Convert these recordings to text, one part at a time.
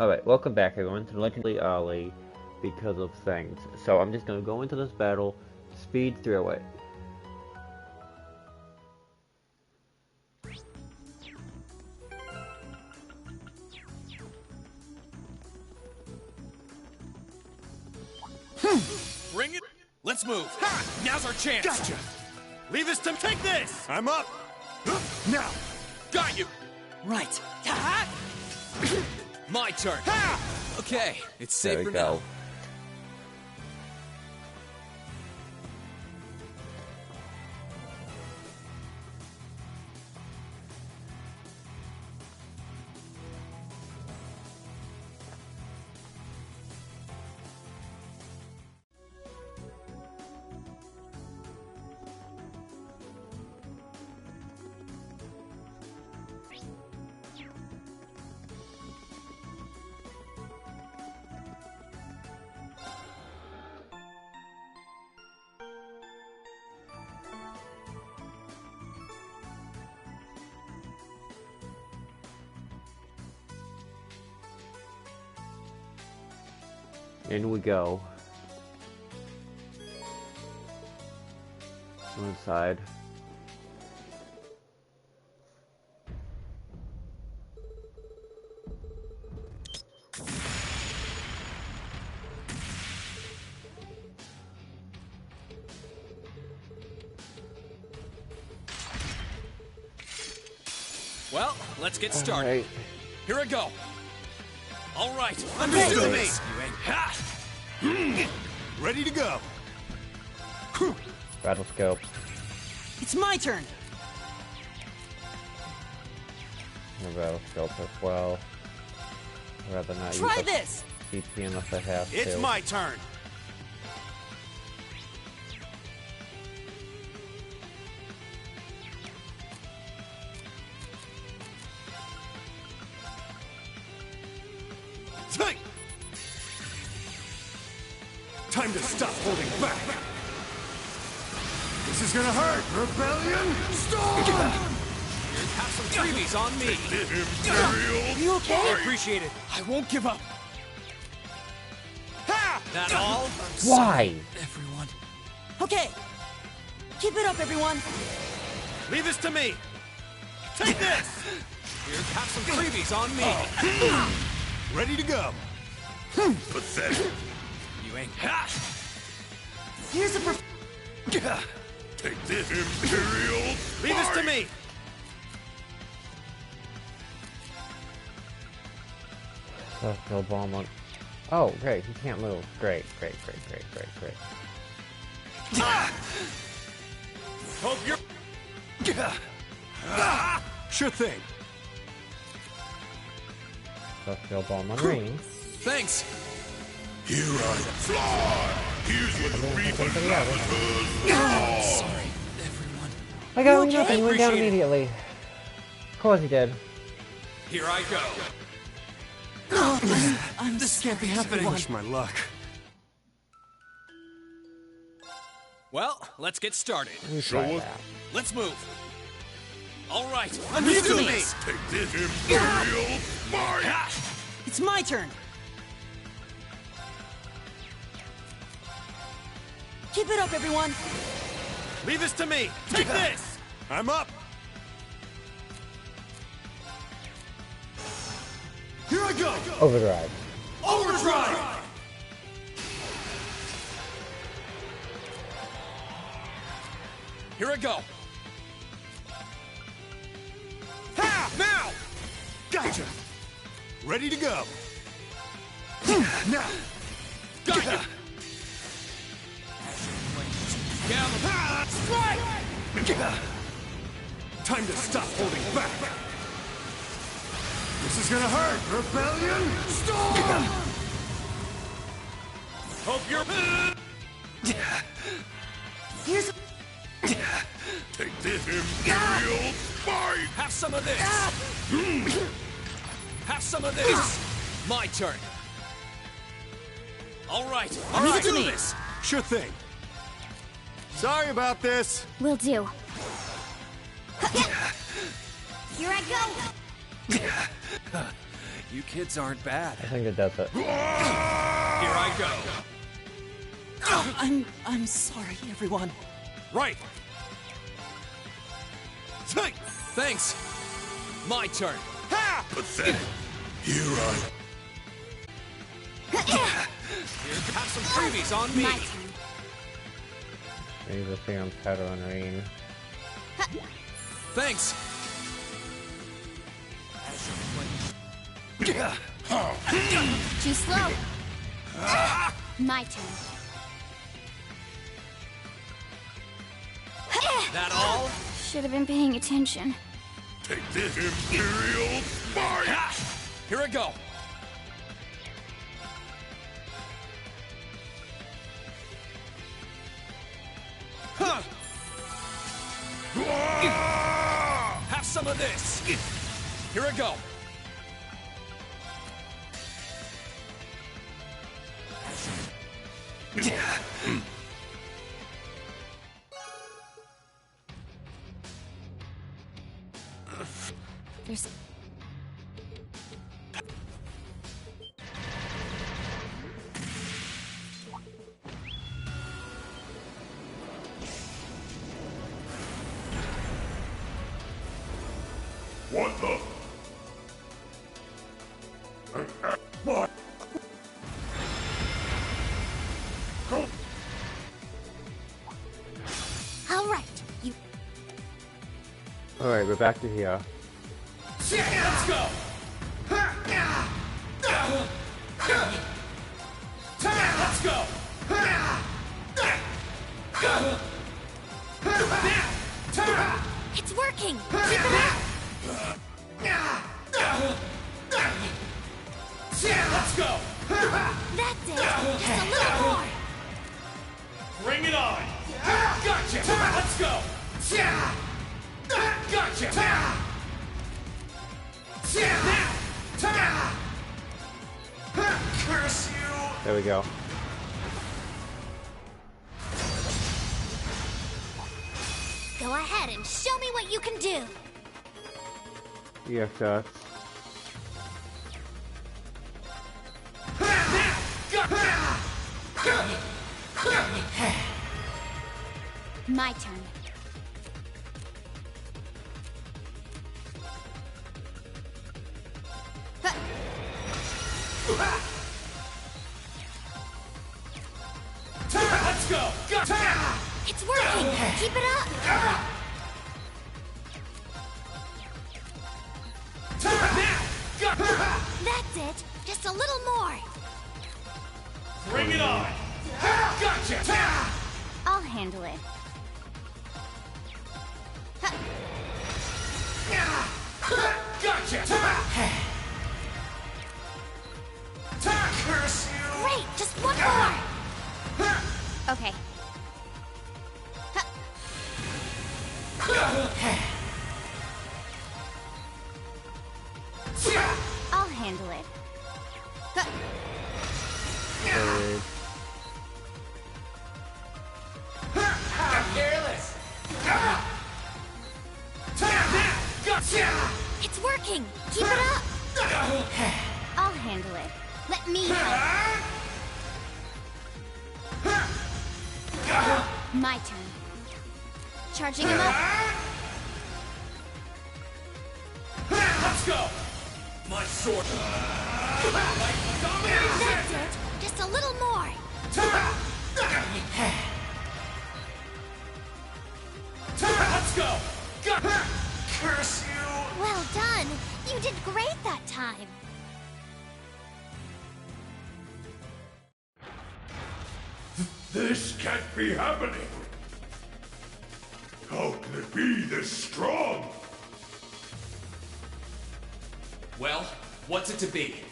Alright, welcome back everyone to Legendary Ollie because of things. So I'm just gonna go into this battle, speed through it. Bring it! Let's move! Ha! Now's our chance! Gotcha! Leave us to take this! I'm up! Now! Got you! Right. My turn! Ha! Okay, it's There safe we for go. now. In we go. One side. Well, let's get started. Alright. Here I go. All right, Understood. understood me. You ain't ha! Ready to go! Battle scope. It's my turn. No battle scope as well. I'd rather not Try use this. CP unless I have to. It's my turn! Take! Time to stop holding back! This is gonna hurt! Rebellion, storm! Have some freebies on me. Are you okay? I appreciate it. I won't give up. Ha! That all? Why? Everyone. Okay. Keep it up, everyone. Leave this to me! Take this! Here, have some freebies on me. Ready to go! Pathetic! You ain't ha! Here's a Take this, Imperial! Leave this to me! Celestial bomb on. Oh, great. He can't move. Great. Hope you're... Sure thing. Celestial bomb on range. Thanks. Here I fly! Here's what the Reaper Sorry, everyone. I got You nothing. okay? He went down Appreciate it. immediately. Of course he did. Here I go. This can't be happening. Wish my luck. Well, let's get started. You try that. Let's move. All right, Understood. understood me. Take this, Imperial Might! Ha! It's my turn. Keep it up, everyone. Leave this to me! Take this! I'm up! Here I go! Overdrive. Overdrive! Here I go. Ha! Now! Gotcha! Ready to go! Now! Got you. Gamma. Strike! Time to stop holding back! This is gonna hurt! Rebellion, storm! Hope you're... Here's a Take this, Imperial Might! Have some of this. Have some of this. My turn. All right, Leave it to do me. this. Sure thing. Sorry about this. Will do. Here I go! You kids aren't bad. I think it does it. Here I go. Oh, I'm sorry, everyone. Right. Thanks. My turn. Ha! Pathetic. Here I... Here, have some freebies on me. My turn. Maybe the thing on Shadow and Rain. Thanks. Too slow. My turn. That all? Should have been paying attention. Take this, Imperial Smite! Ha! Here I go. Huh. Have some of this. Here I go. There's... What the? What? Go! All right, you... Alright, we're back to here. Let's go. Let's go. It's working! Keep it up! Let's go. That's it! Just a little more! Bring it on. Gotcha. Let's go. Gotcha. Curse you. There we go. Go ahead and show me what you can do! Yeah, shots. My turn. Let's go. It's working! Keep it up! That's it! Just a little more! Bring it on. Gotcha. I'll handle it. Gotcha. Curse you. Great! Just one more! Okay. I'll handle it. Careless. It's working! Keep it up! I'll handle it. Let me help. My turn. Charging him up. Let's go. My sword. Like domination. That's it! Just a little more! Let's go. Curse you. Well done! You did great that time! This can't be happening! How can it be this strong? Well, what's it to be?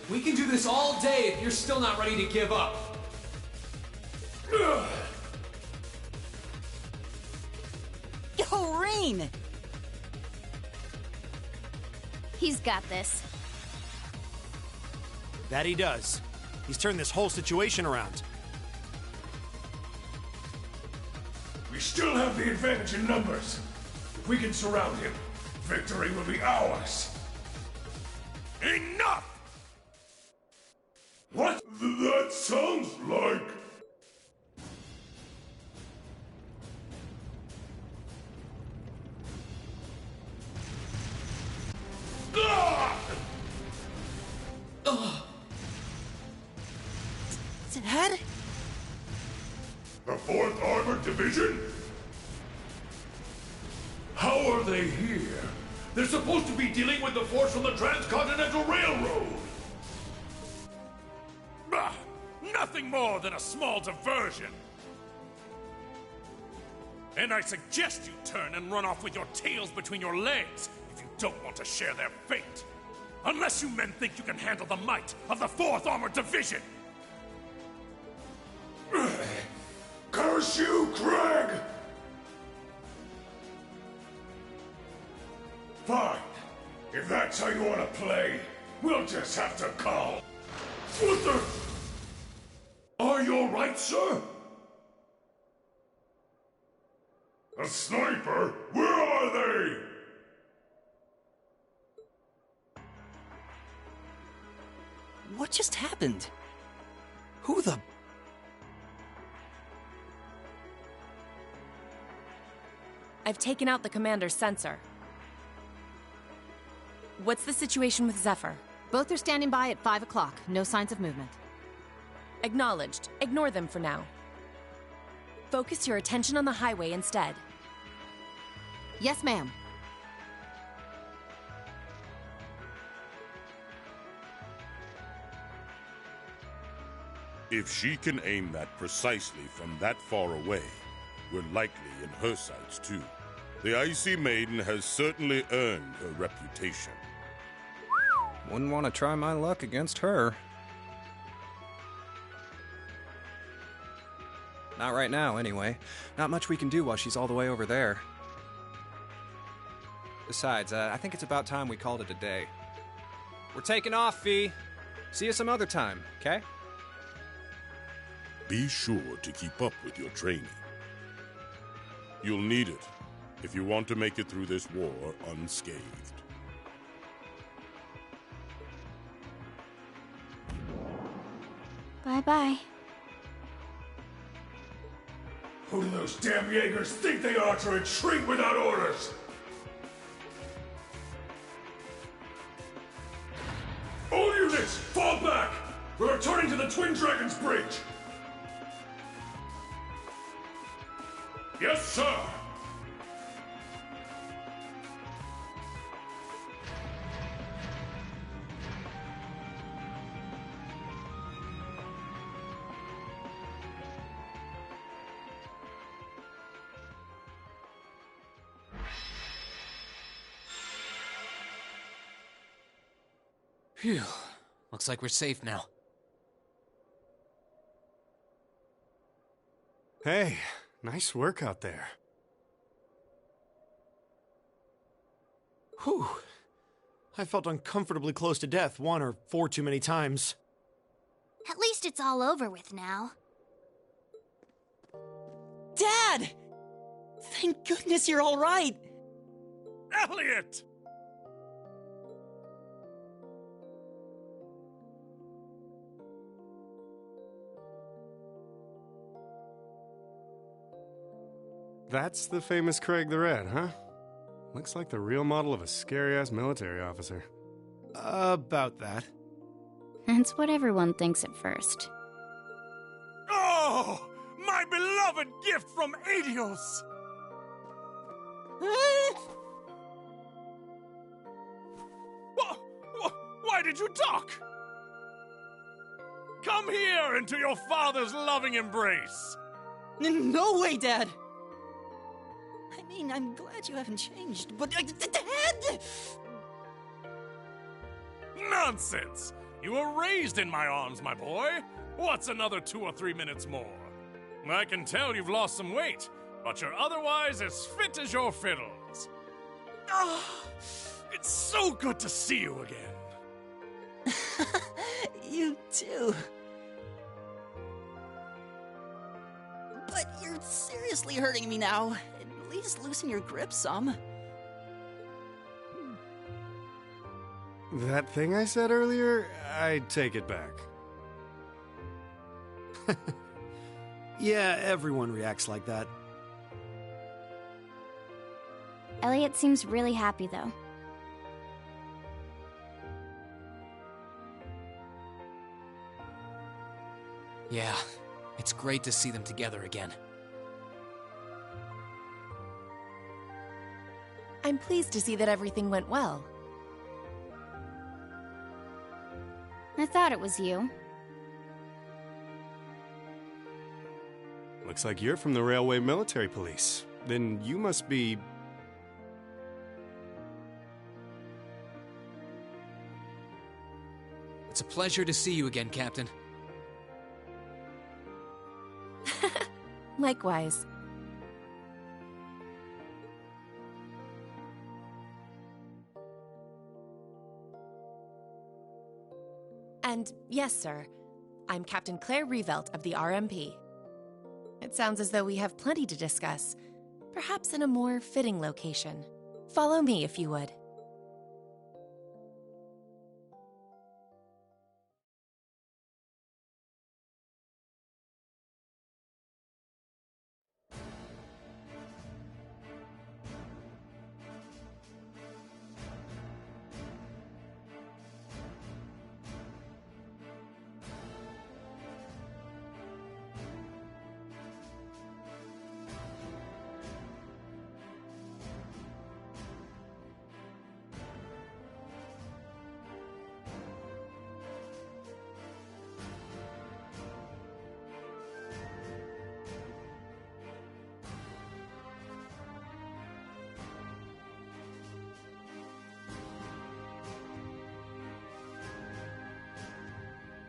We can do this all day if you're still not ready to give up. Ugh. Yo, Rain! He's got this. That he does. He's turned this whole situation around. We still have the advantage in numbers. If we can surround him, victory will be ours. Enough! What? That sounds like... Dad? The 4th Armored Division? How are they here? They're supposed to be dealing with the force from the Transcontinental Railroad! Bah! Nothing more than a small diversion! And I suggest you turn and run off with your tails between your legs if you don't want to share their fate. Unless you men think you can handle the might of the 4th Armored Division! Curse you, Craig! Fine. If that's how you want to play, we'll just have to call. What the? Are you alright, sir? A sniper? Where are they? What just happened? Who the... I've taken out the commander's sensor. What's the situation with Zephyr? Both are standing by at 5 o'clock. No signs of movement. Acknowledged. Ignore them for now. Focus your attention on the highway instead. Yes, ma'am. If she can aim that precisely from that far away, we're likely in her sights too. The Icy Maiden has certainly earned her reputation. Wouldn't want to try my luck against her. Not right now, anyway. Not much we can do while she's all the way over there. Besides, I think it's about time we called it a day. We're taking off, Fee. See you some other time, okay? Be sure to keep up with your training. You'll need it if you want to make it through this war unscathed. Bye-bye. Who do those damn Jaegers think they are to retreat without orders? All units, fall back! We're returning to the Twin Dragons Bridge! Yes, sir! Phew. Looks like we're safe now. Hey, nice work out there. Whew. I felt uncomfortably close to death 1 or 4 too many times. At least it's all over with now. Dad! Thank goodness you're all right. Elliot! That's the famous Craig the Red, huh? Looks like the real model of a scary-ass military officer. About that. That's what everyone thinks at first. Oh! My beloved gift from Adios! Why did you duck? Come here into your father's loving embrace! No way, Dad! I mean, I'm glad you haven't changed, but... Dad! Nonsense! You were raised in my arms, my boy. What's another 2 or 3 minutes more? I can tell you've lost some weight, but you're otherwise as fit as your fiddles. Oh, it's so good to see you again. You too. But you're seriously hurting me now. At least loosen your grip some. That thing I said earlier, I take it back. Yeah, everyone reacts like that. Elliot seems really happy, though. Yeah, it's great to see them together again. I'm pleased to see that everything went well. I thought it was you. Looks like you're from the Railway Military Police. Then you must be... It's a pleasure to see you again, Captain. Likewise. And yes, sir, I'm Captain Claire Revelt of the RMP. It sounds as though we have plenty to discuss, perhaps in a more fitting location. Follow me if you would.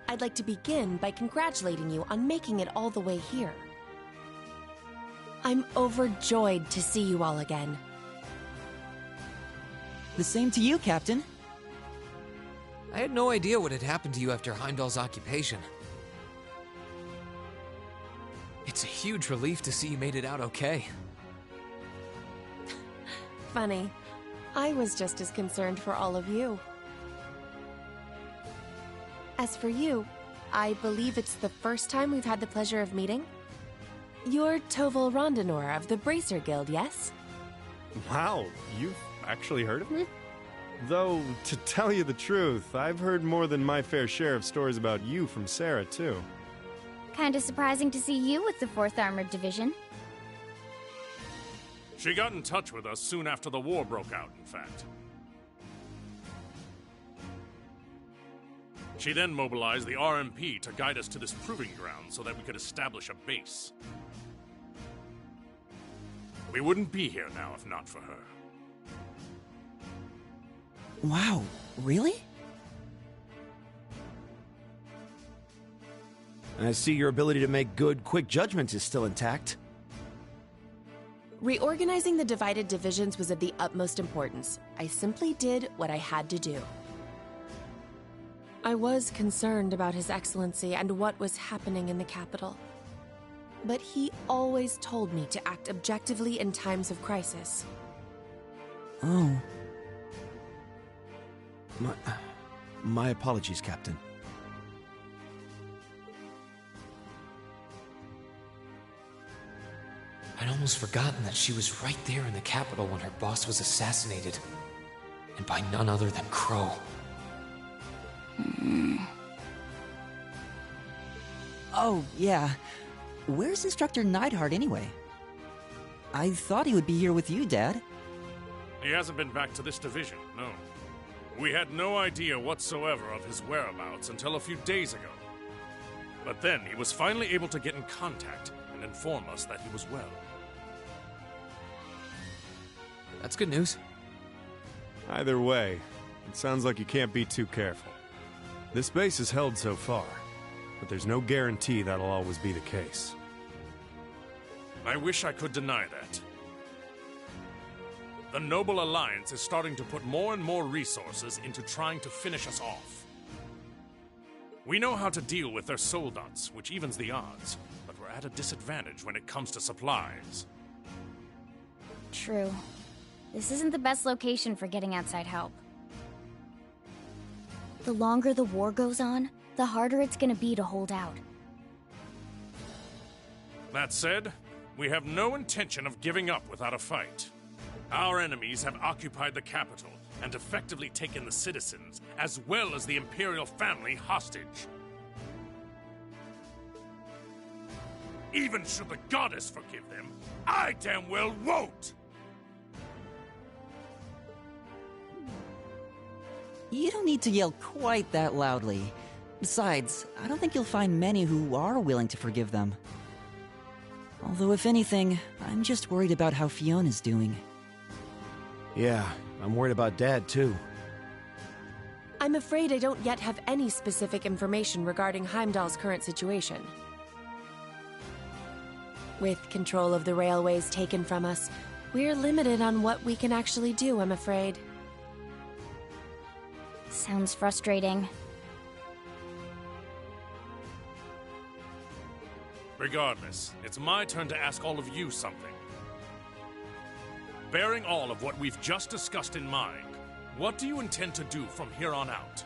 I'd like to begin by congratulating you on making it all the way here. I'm overjoyed to see you all again. The same to you, Captain. I had no idea what had happened to you after Heimdall's occupation. It's a huge relief to see you made it out okay. Funny. I was just as concerned for all of you. As for you, I believe it's the first time we've had the pleasure of meeting? You're Toval Rondinor of the Bracer Guild, yes? Wow, you've actually heard of me? Though, to tell you the truth, I've heard more than my fair share of stories about you from Sarah, too. Kinda surprising to see you with the 4th Armored Division. She got in touch with us soon after the war broke out, in fact. She then mobilized the RMP to guide us to this proving ground so that we could establish a base. We wouldn't be here now if not for her. Wow, really? I see your ability to make good, quick judgments is still intact. Reorganizing the divided divisions was of the utmost importance. I simply did what I had to do. I was concerned about His Excellency and what was happening in the capital. But he always told me to act objectively in times of crisis. Oh. My apologies, Captain. I'd almost forgotten that she was right there in the capital when her boss was assassinated. And by none other than Crow. Oh, yeah. Where's Instructor Neidhart anyway? I thought he would be here with you, Dad. He hasn't been back to this division, no. We had no idea whatsoever of his whereabouts until a few days ago. But then he was finally able to get in contact and inform us that he was well. That's good news. Either way, it sounds like you can't be too careful. This base is held so far, but there's no guarantee that'll always be the case. I wish I could deny that. The Noble Alliance is starting to put more and more resources into trying to finish us off. We know how to deal with their soldats, which evens the odds, but we're at a disadvantage when it comes to supplies. True. This isn't the best location for getting outside help. The longer the war goes on, the harder it's gonna be to hold out. That said, we have no intention of giving up without a fight. Our enemies have occupied the capital and effectively taken the citizens, as well as the Imperial family, hostage. Even should the goddess forgive them, I damn well won't! You don't need to yell quite that loudly. Besides, I don't think you'll find many who are willing to forgive them. Although, if anything, I'm just worried about how Fiona's doing. Yeah, I'm worried about Dad, too. I'm afraid I don't yet have any specific information regarding Heimdall's current situation. With control of the railways taken from us, we're limited on what we can actually do, I'm afraid. Sounds frustrating. Regardless, it's my turn to ask all of you something. Bearing all of what we've just discussed in mind, what do you intend to do from here on out?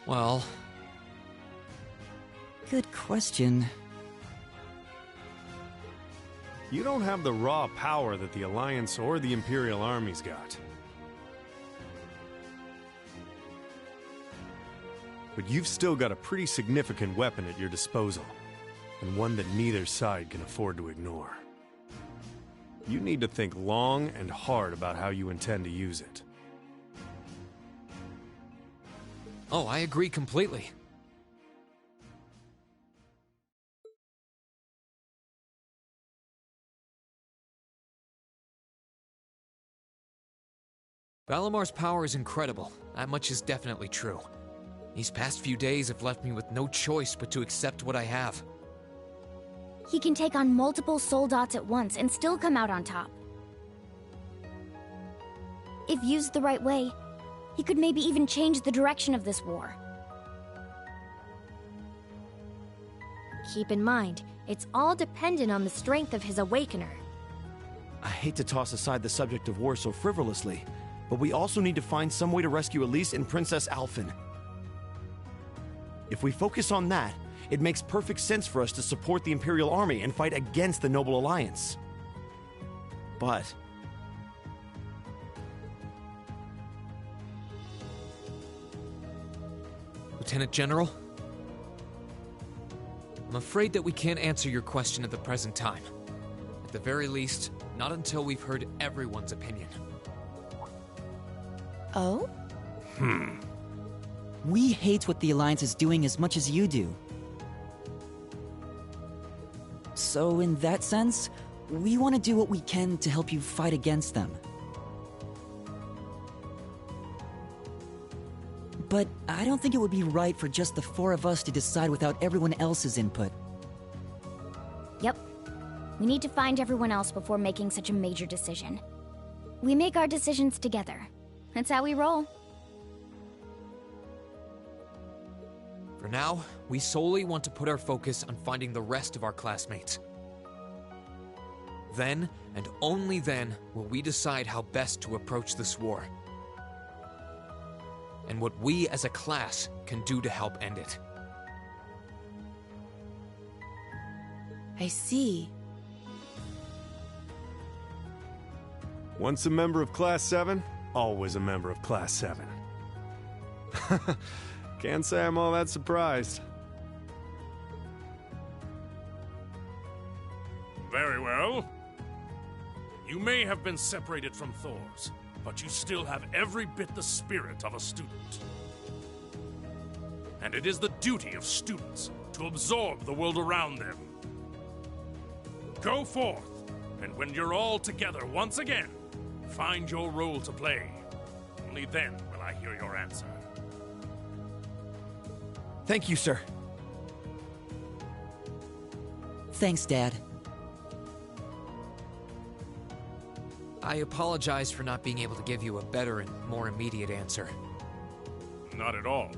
Well... Good question. You don't have the raw power that the Alliance or the Imperial armies got. But you've still got a pretty significant weapon at your disposal, and one that neither side can afford to ignore. You need to think long and hard about how you intend to use it. Oh, I agree completely. Valamar's power is incredible. That much is definitely true. These past few days have left me with no choice but to accept what I have. He can take on multiple soul dots at once and still come out on top. If used the right way, he could maybe even change the direction of this war. Keep in mind, it's all dependent on the strength of his Awakener. I hate to toss aside the subject of war so frivolously, but we also need to find some way to rescue Elise and Princess Alphen. If we focus on that, it makes perfect sense for us to support the Imperial Army and fight against the Noble Alliance. But... Lieutenant General? I'm afraid that we can't answer your question at the present time. At the very least, not until we've heard everyone's opinion. Oh? We hate what the Alliance is doing as much as you do. So in that sense, we want to do what we can to help you fight against them. But I don't think it would be right for just the four of us to decide without everyone else's input. Yep. We need to find everyone else before making such a major decision. We make our decisions together. That's how we roll. For now, we solely want to put our focus on finding the rest of our classmates. Then, and only then, will we decide how best to approach this war. And what we as a class can do to help end it. I see. Once a member of Class 7, always a member of Class 7. Can't say I'm all that surprised. Very well. You may have been separated from Thors, but you still have every bit the spirit of a student. And it is the duty of students to absorb the world around them. Go forth, and when you're all together once again, find your role to play. Only then will I hear your answer. Thank you, sir. Thanks, Dad. I apologize for not being able to give you a better and more immediate answer. Not at all.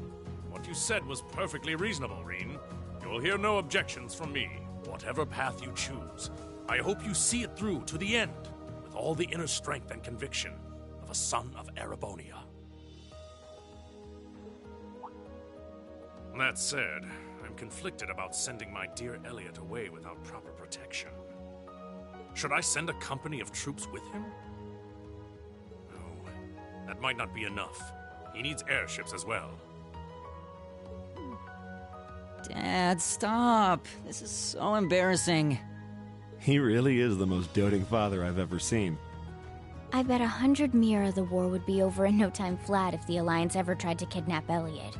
What you said was perfectly reasonable, Reen. You will hear no objections from me, whatever path you choose. I hope you see it through to the end, with all the inner strength and conviction of a son of Erebonia. That said, I'm conflicted about sending my dear Elliot away without proper protection. Should I send a company of troops with him? No, that might not be enough. He needs airships as well. Dad, stop. This is so embarrassing. He really is the most doting father I've ever seen. I bet 100 Mira the war would be over in no time flat if the Alliance ever tried to kidnap Elliot.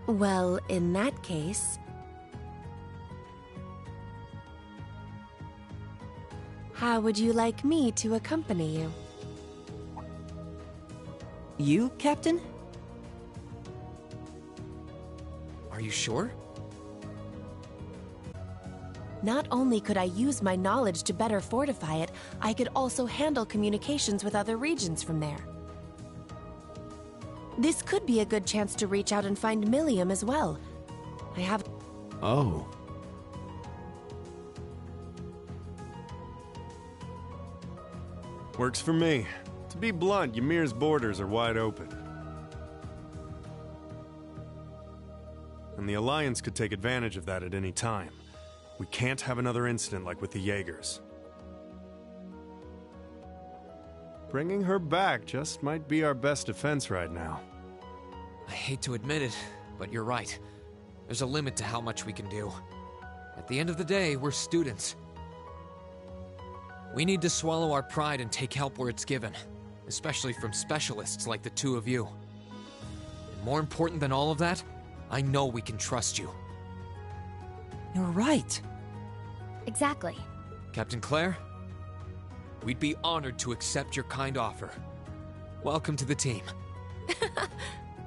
Well, in that case... how would you like me to accompany you? You, Captain? Are you sure? Not only could I use my knowledge to better fortify it, I could also handle communications with other regions from there. This could be a good chance to reach out and find Millium as well. I have... Oh. Works for me. To be blunt, Ymir's borders are wide open. And the Alliance could take advantage of that at any time. We can't have another incident like with the Jaegers. Bringing her back just might be our best defense right now. I hate to admit it, but you're right. There's a limit to how much we can do. At the end of the day, we're students. We need to swallow our pride and take help where it's given, especially from specialists like the two of you. And more important than all of that, I know we can trust you. You're right. Exactly. Captain Claire, we'd be honored to accept your kind offer. Welcome to the team.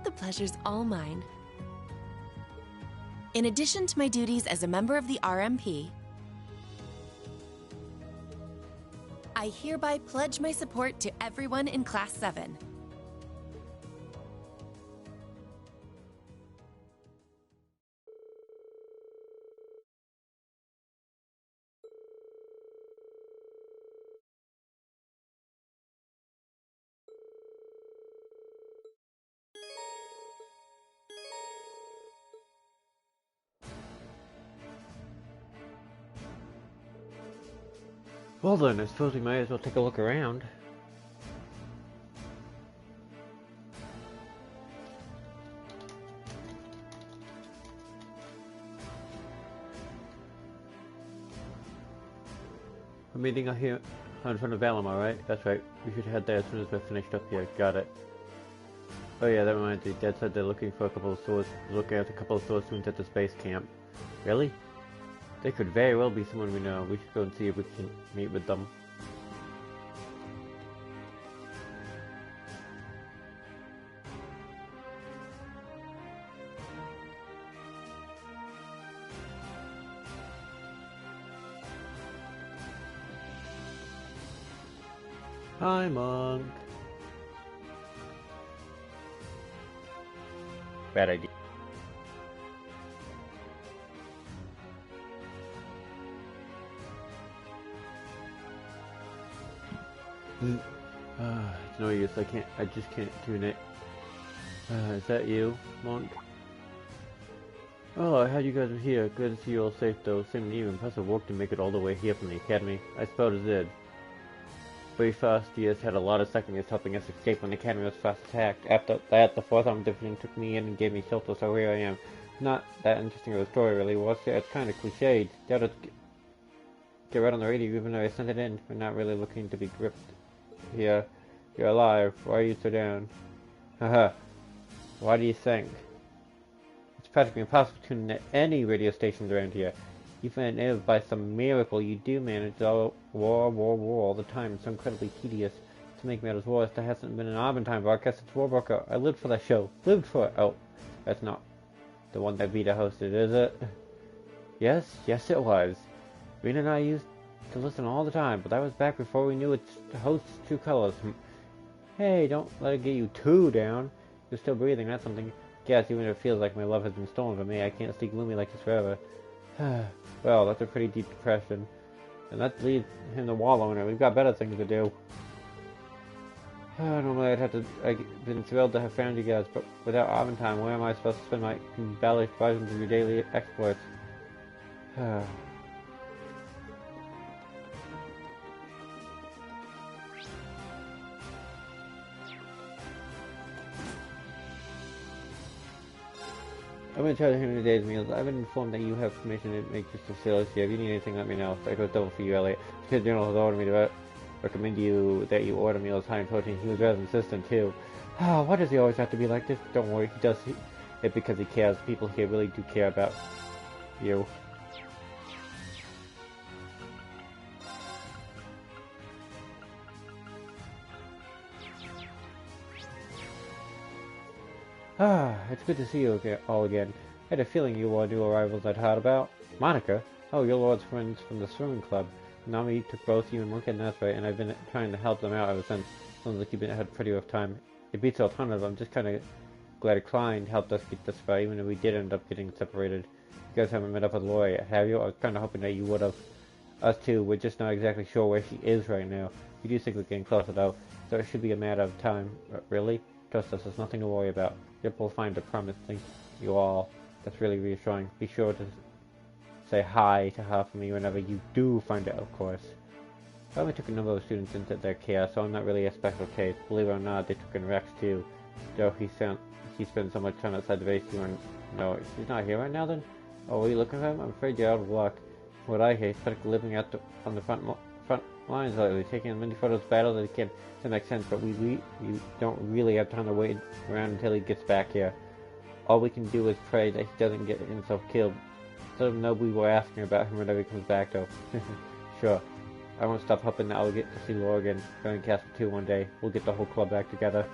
The pleasure's all mine. In addition to my duties as a member of the RMP, I hereby pledge my support to everyone in Class 7. Well then, I suppose we might as well take a look around. We're meeting out here in front of Valimar, right? That's right. We should head there as soon as we're finished up here. Got it. Oh yeah, that reminds me. Dad said they're looking for a couple of swords. Looking at a couple of swordsmiths at the space camp. Really? They could very well be someone we know. We should go and see if we can meet with them. Hi, Monk. Bad idea. It's no use. I just can't tune it. Is that you, Monk? Oh, I heard you guys were here. Good to see you all safe, though. Same to you. Impressive work to make it all the way here from the academy. I suppose it did. Very fast years had a lot of seconds helping us escape when the academy was fast attacked. After that, the 4th Armed Division took me in and gave me shelter, so here I am. Not that interesting of a story, really. Was it's kind of cliched. Doubt it. Get right on the radio, even though I sent it in. We're not really looking to be gripped here. You're alive. Why are you so down? Haha. Why do you think? It's practically impossible to tune in any radio stations around here. Even if by some miracle you do manage all war all the time, it's so incredibly tedious. To make matters worse, there hasn't been an Abentime broadcast since Warbroker. I lived for that show. Lived for it. Oh, that's not the one that Vita hosted, is it? Yes, it was. Rena and I used to listen all the time, but that was back before we knew its host's true colors. Hey, don't let it get you too down. You're still breathing, that's something. Guess even if it feels like my love has been stolen from me, I can't stay gloomy like this forever. Well, that's a pretty deep depression. And let's leave him to wallow in it. We've got better things to do. Normally I'd have to, been thrilled to have found you guys, but without Aventine, where am I supposed to spend my embellished versions of your daily exploits? I'm gonna try to handle today's meals. I've been informed that you have permission to make this facility. If you need anything, let me know. I go double for you, Elliot. The General has ordered me to recommend that you order meals high in protein. He was rather insistent too. Why does he always have to be like this? Don't worry, he does it because he cares. People here really do care about you. It's good to see you all again. I had a feeling you were new arrivals I'd heard about. Monica? Oh, your Lord's friends from the swimming club. Nami took both you and Monkey, and that's right, and I've been trying to help them out ever since. Sounds like you've had a pretty rough time. It beats all ton of them. I'm just kind of glad Klein helped us get this far, even if we did end up getting separated. You guys haven't met up with Lori yet, have you? I was kind of hoping that you would have. Us too, we're just not exactly sure where she is right now. We do think we're getting closer though, so it should be a matter of time. Really? Trust us, there's nothing to worry about. Yep, we'll find a promise. Thank you all. That's really reassuring. Be sure to say hi to her for me whenever you do find it, of course. I only took a number of students into their care, so I'm not really a special case. Believe it or not, they took in Rex too. Though he spends so much time outside the base, you weren't. No, he's not here right now then? Oh, are you looking for him? I'm afraid you're out of luck. What I hear, he's practically living on the front lines lately, taking as many photos of battles as he can. That makes sense, but we don't really have time to wait around until he gets back here. All we can do is pray that he doesn't get himself killed. Let him know we were asking about him whenever he comes back, though. Sure. I won't stop hoping that I'll get to see Laura again. Going to Castle 2 one day. We'll get the whole club back together.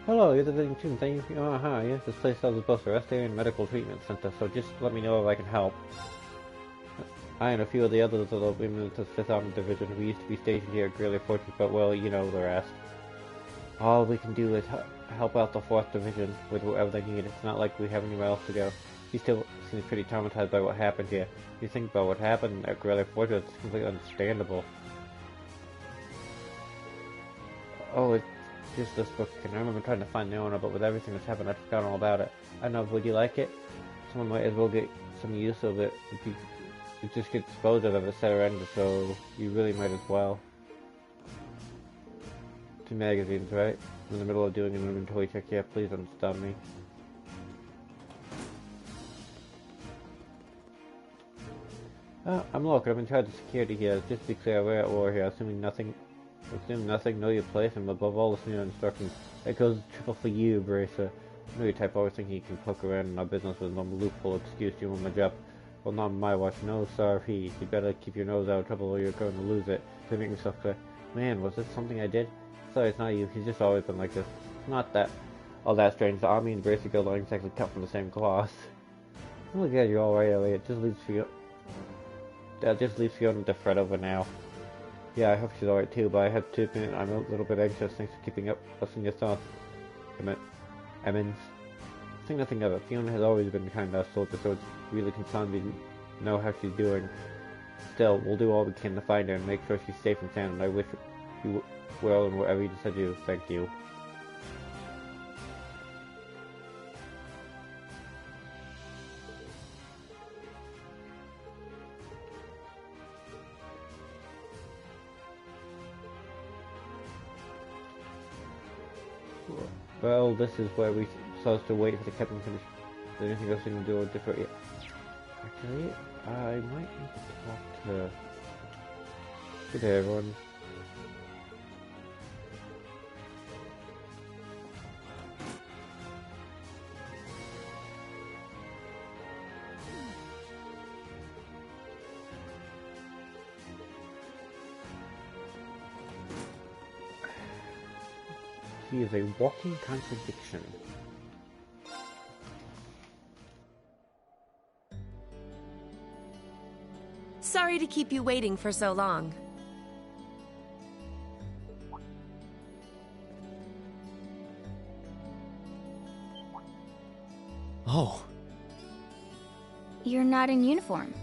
Hello, you're the visiting student. Thank you. Yes, this place sells both a rest area and medical treatment center, so just let me know if I can help. I and a few of the others of the women of the 5th Armored Division. We used to be stationed here at Greeley Fortress, but well, you know the rest. All we can do is help out the 4th Division with whatever they need. It's not like we have anywhere else to go. He still seems pretty traumatized by what happened here. If you think about what happened at Greeley Fortress, it's completely understandable. Oh, it's just this book, and I remember trying to find the owner, but with everything that's happened, I've forgotten all about it. I don't know, would you like it? Someone might as well get some use of it. If you just get disposed of it, surrender, so you really might as well. 2 magazines, right? I'm in the middle of doing an inventory check here. Please don't stop me. I'm looking. I'm in charge of security here. Just to be clear, we're at war here. Assuming nothing, know your place, and above all, listen to your instructions. That goes triple for you, Bracer. I know your type always thinking you can poke around in our business with some loophole excuse you want my job. Well, not on my watch. No, sorry. You better keep your nose out of trouble or you're going to lose it. To make yourself clear. Man, was this something I did? Sorry, it's not you. He's just always been like this. It's not that all that strange. The army and Bracer Guild are exactly cut from the same cloth. I'm looking at you all right, Elliot. That just leaves Fiona to fret over now. Yeah, I hope she's alright too, but I have to admit I'm a little bit anxious. Thanks for keeping up us in your thoughts. Emmons. Think nothing of it. Fiona has always been kind to us soldiers, so it's really concerned we know how she's doing. Still, we'll do all we can to find her and make sure she's safe and sound, and I wish you well in whatever you decide to do. Thank you. Well, this is where we're supposed to wait for the captain to finish. Is there anything else we can do or different yet? Actually, I might need to talk to... Good day, everyone. He is a walking contradiction. Sorry to keep you waiting for so long. Oh, You're not in uniform.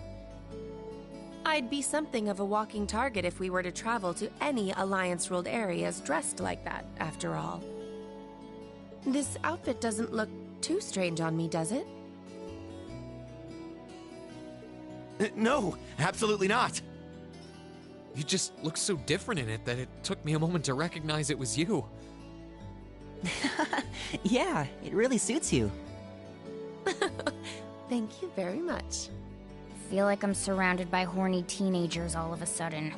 I'd be something of a walking target if we were to travel to any Alliance-ruled areas dressed like that, after all. This outfit doesn't look too strange on me, does it? No, absolutely not. You just look so different in it that it took me a moment to recognize it was you. Yeah, it really suits you. Thank you very much. Feel like I'm surrounded by horny teenagers all of a sudden.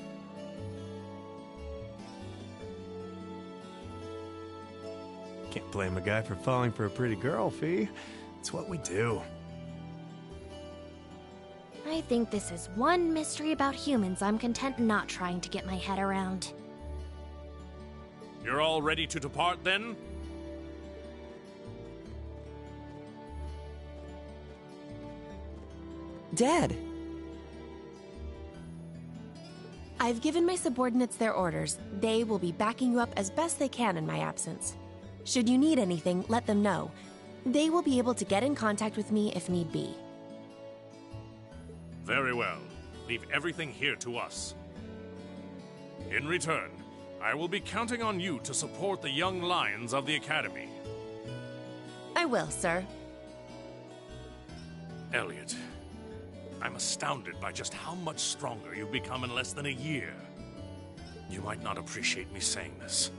Can't blame a guy for falling for a pretty girl, Fee. It's what we do. I think this is one mystery about humans I'm content not trying to get my head around. You're all ready to depart then? Dad! I've given my subordinates their orders. They will be backing you up as best they can in my absence. Should you need anything, let them know. They will be able to get in contact with me if need be. Very well. Leave everything here to us. In return, I will be counting on you to support the young lions of the Academy. I will, sir. Elliot, I'm astounded by just how much stronger you've become in less than a year. You might not appreciate me saying this,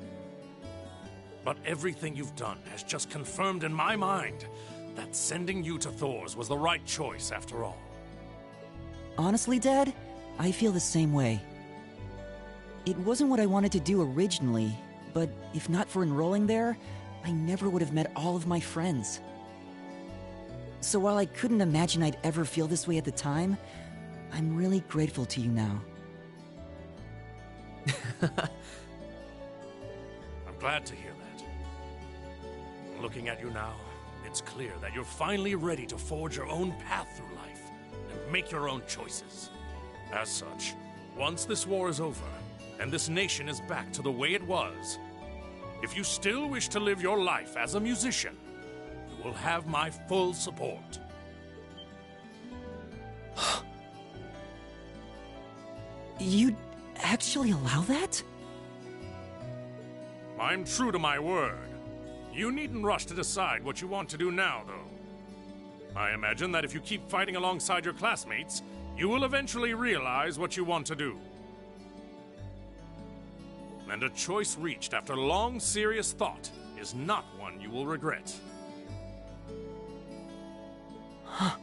but everything you've done has just confirmed in my mind that sending you to Thors was the right choice after all. Honestly, Dad, I feel the same way. It wasn't what I wanted to do originally, but if not for enrolling there, I never would have met all of my friends. So while I couldn't imagine I'd ever feel this way at the time, I'm really grateful to you now. I'm glad to hear that. Looking at you now, it's clear that you're finally ready to forge your own path through life and make your own choices. As such, once this war is over and this nation is back to the way it was, if you still wish to live your life as a musician, you will have my full support. You'd actually allow that? I'm true to my word. You needn't rush to decide what you want to do now, though. I imagine that if you keep fighting alongside your classmates, you will eventually realize what you want to do. And a choice reached after long, serious thought is not one you will regret. Huh.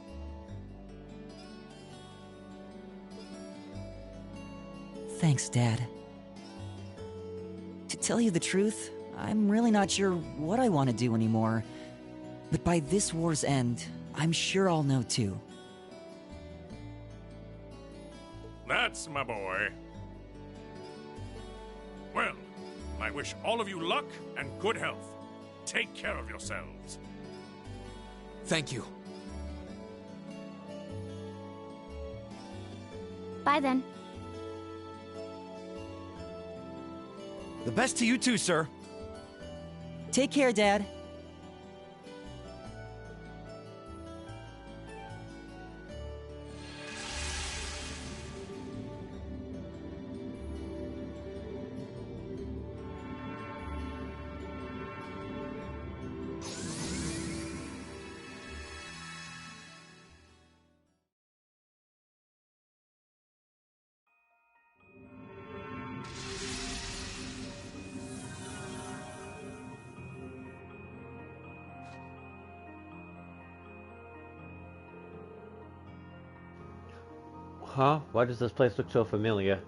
Thanks, Dad. To tell you the truth, I'm really not sure what I want to do anymore. But by this war's end, I'm sure I'll know too. That's my boy. Well, I wish all of you luck and good health. Take care of yourselves. Thank you. Bye then. The best to you too, sir. Take care, Dad. Huh? Why does this place look so familiar?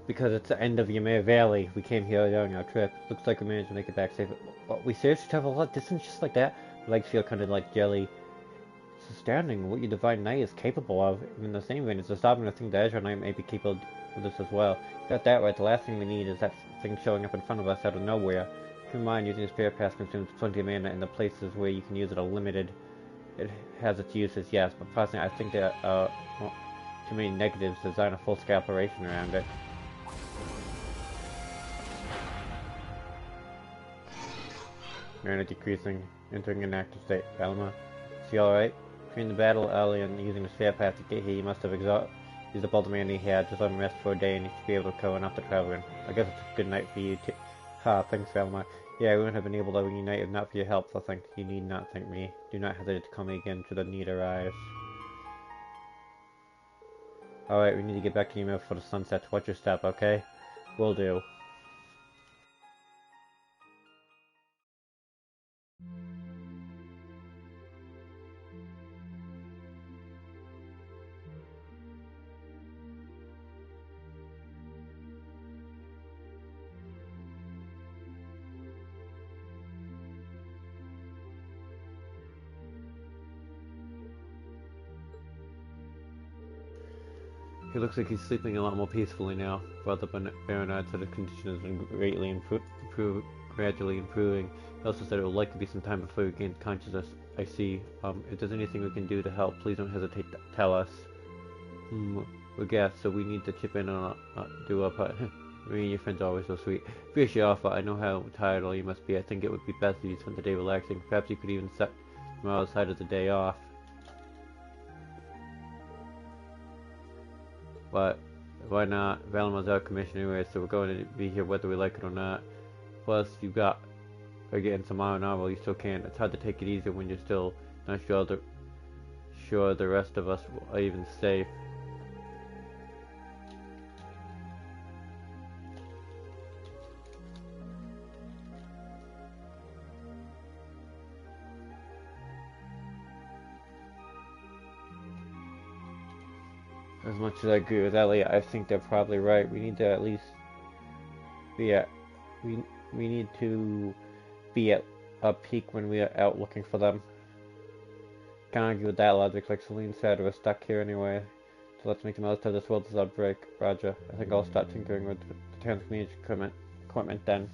Because it's the end of Ymir Valley. We came here during our trip. Looks like we managed to make it back safe. What, we seriously travel a lot distance just like that? My legs feel kind of like jelly. It's astounding what your Divine Knight is capable of. In the same vein, it's astounding to think that Azure Knight may be capable of this as well. Got that right. The last thing we need is that thing showing up in front of us out of nowhere. Keep in mind, using a Spirit Pass consumes plenty of mana, and the places where you can use it are limited. It has its uses, yes, but personally, I think that, well, too many negatives to design a full-scale operation around it. Mana decreasing, entering an active state. Alma, is he alright? If you're in the battle early and using the spare path to get here, you must have used up all the mana he had. Just let him rest for a day and you should be able to recover enough to travel in. I guess it's a good night for you too. Ha, thanks, Valimar. Yeah, we wouldn't have been able to reunite if not for your help, so thank you. Need not thank me. Do not hesitate to call me again should the need arise. Alright, we need to get back to Ymir before the sun sets. Watch your step, okay? Will do. He looks like he's sleeping a lot more peacefully now. Brother Bernard said his condition has been greatly gradually improving. He also said it will likely be some time before he regains consciousness. I see. If there's anything we can do to help, please don't hesitate to tell us. We're guests, so we need to chip in and do our part. I mean, your friends are always so sweet. Appreciate your offer. I know how tired all you must be. I think it would be best if you spent the day relaxing. Perhaps you could even set tomorrow's side as a day off. But why not? Valimar's out of commission anyway, so we're going to be here whether we like it or not. Plus, you got getting some novel. You still can. It's hard to take it easy when you're still not sure the rest of us are even safe. As much as I agree with Elliot, I think they're probably right. We need to at least be at we need to be at a peak when we are out looking for them. Can't argue with that logic. Like Celine said, we're stuck here anyway. So let's make the most of this world as our break. Roger. I think I'll start tinkering with the transmutation equipment then.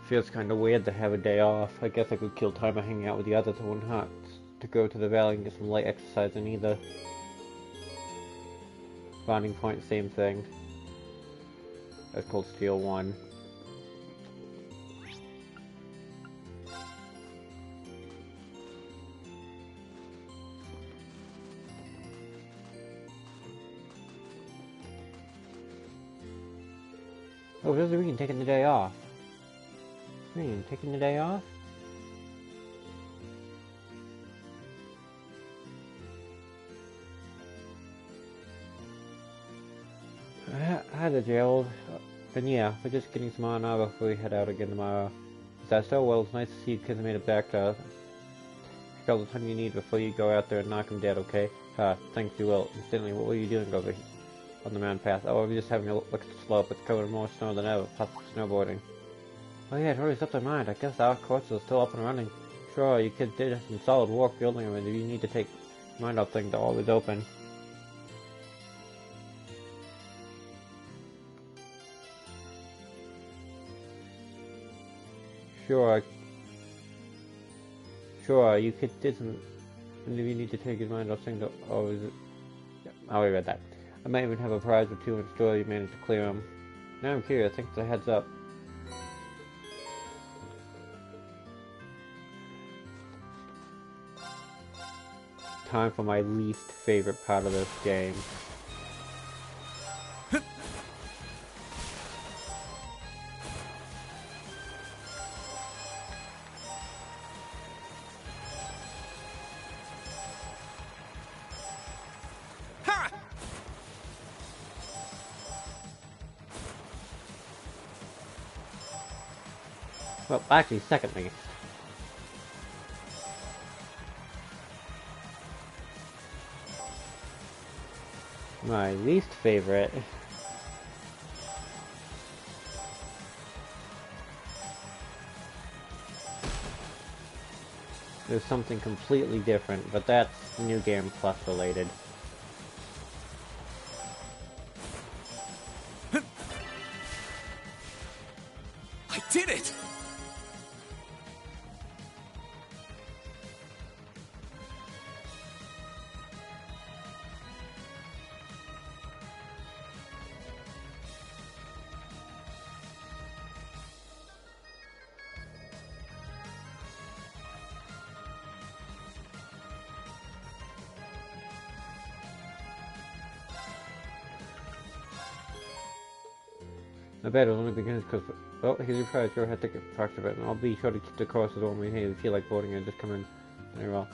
Feels kind of weird to have a day off. I guess I could kill time by hanging out with the others. I wouldn't have to go to the valley and get some light exercise in either. Bonding point, same thing. That's called Steel 1. Oh, there's a reason taking the day off. Taking the day off? Hi there, Gerald. Then yeah, we're just getting some R&R before we head out again tomorrow. Is that so? Well, it's nice to see you kids made it back to us. Take all the time you need before you go out there and knock them dead, okay? Thanks, you will. Instantly, what were you doing over here on the mountain path? Oh, we're just having a look at the slope. It's covered in more snow than ever, plus snowboarding. Oh yeah, it totally slipped my mind. I guess our courses are still up and running. Sure, you kids did some solid work building them, and if you need to take your mind off things, they're always open. Sure, you kids did some, and if you need to take your mind off things, they're always... Yeah, I already read that. I might even have a prize or two in store if you manage to clear them. Now I'm curious, thanks for the heads up. Time for my least favorite part of this game. Ha! Well, actually, secondly. My least favorite is something completely different, but that's New Game Plus related. did it! I bet it'll only begin because, well, here's your prize. Go ahead, take parts of it, and I'll be sure to keep the courses on me. Hey, if you feel like voting it, just come in. Very well.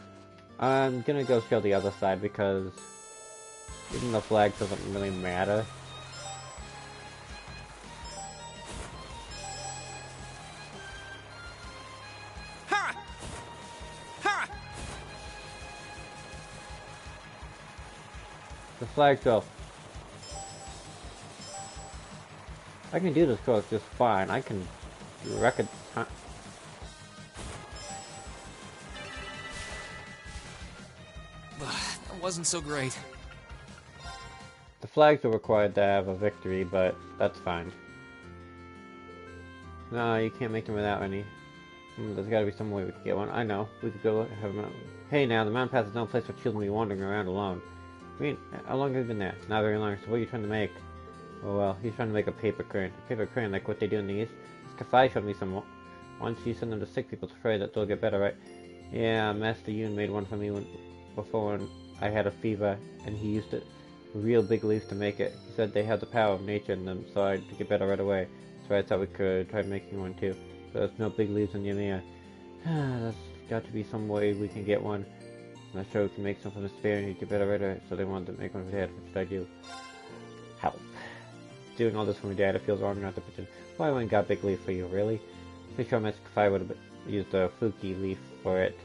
I'm gonna go show the other side because even the flag doesn't really matter. Ha! Ha! The flag's go. I can do this course just fine. I can wreck it. That wasn't so great. The flags are required to have a victory, but that's fine. No, you can't make them without any. There's gotta be some way we can get one. I know. We could go have a... Hey now, the mountain path is no place for children to be wandering around alone. I mean, how long have you been there? Not very long, so what are you trying to make? Oh well, he's trying to make a paper crane. A paper crane like what they do in the East. Kafai showed me some once. You send them to sick people to pray that they'll get better, right? Yeah, Master Yoon made one for me before when I had a fever, and he used it. Real big leaves to make it. He said they had the power of nature in them, so I'd get better right away. So I thought we could try making one too. But there's no big leaves in Yamiya. There's got to be some way we can get one. I'm not sure we can make some from the spare and you'd get better right away. So they wanted to make one for Dad. What should I do? Help. Doing all this for my dad, it feels wrong not to pitch in. Why I went and got big leaf for you, really? Pretty sure Master Kafai would have used a Fuki leaf for it.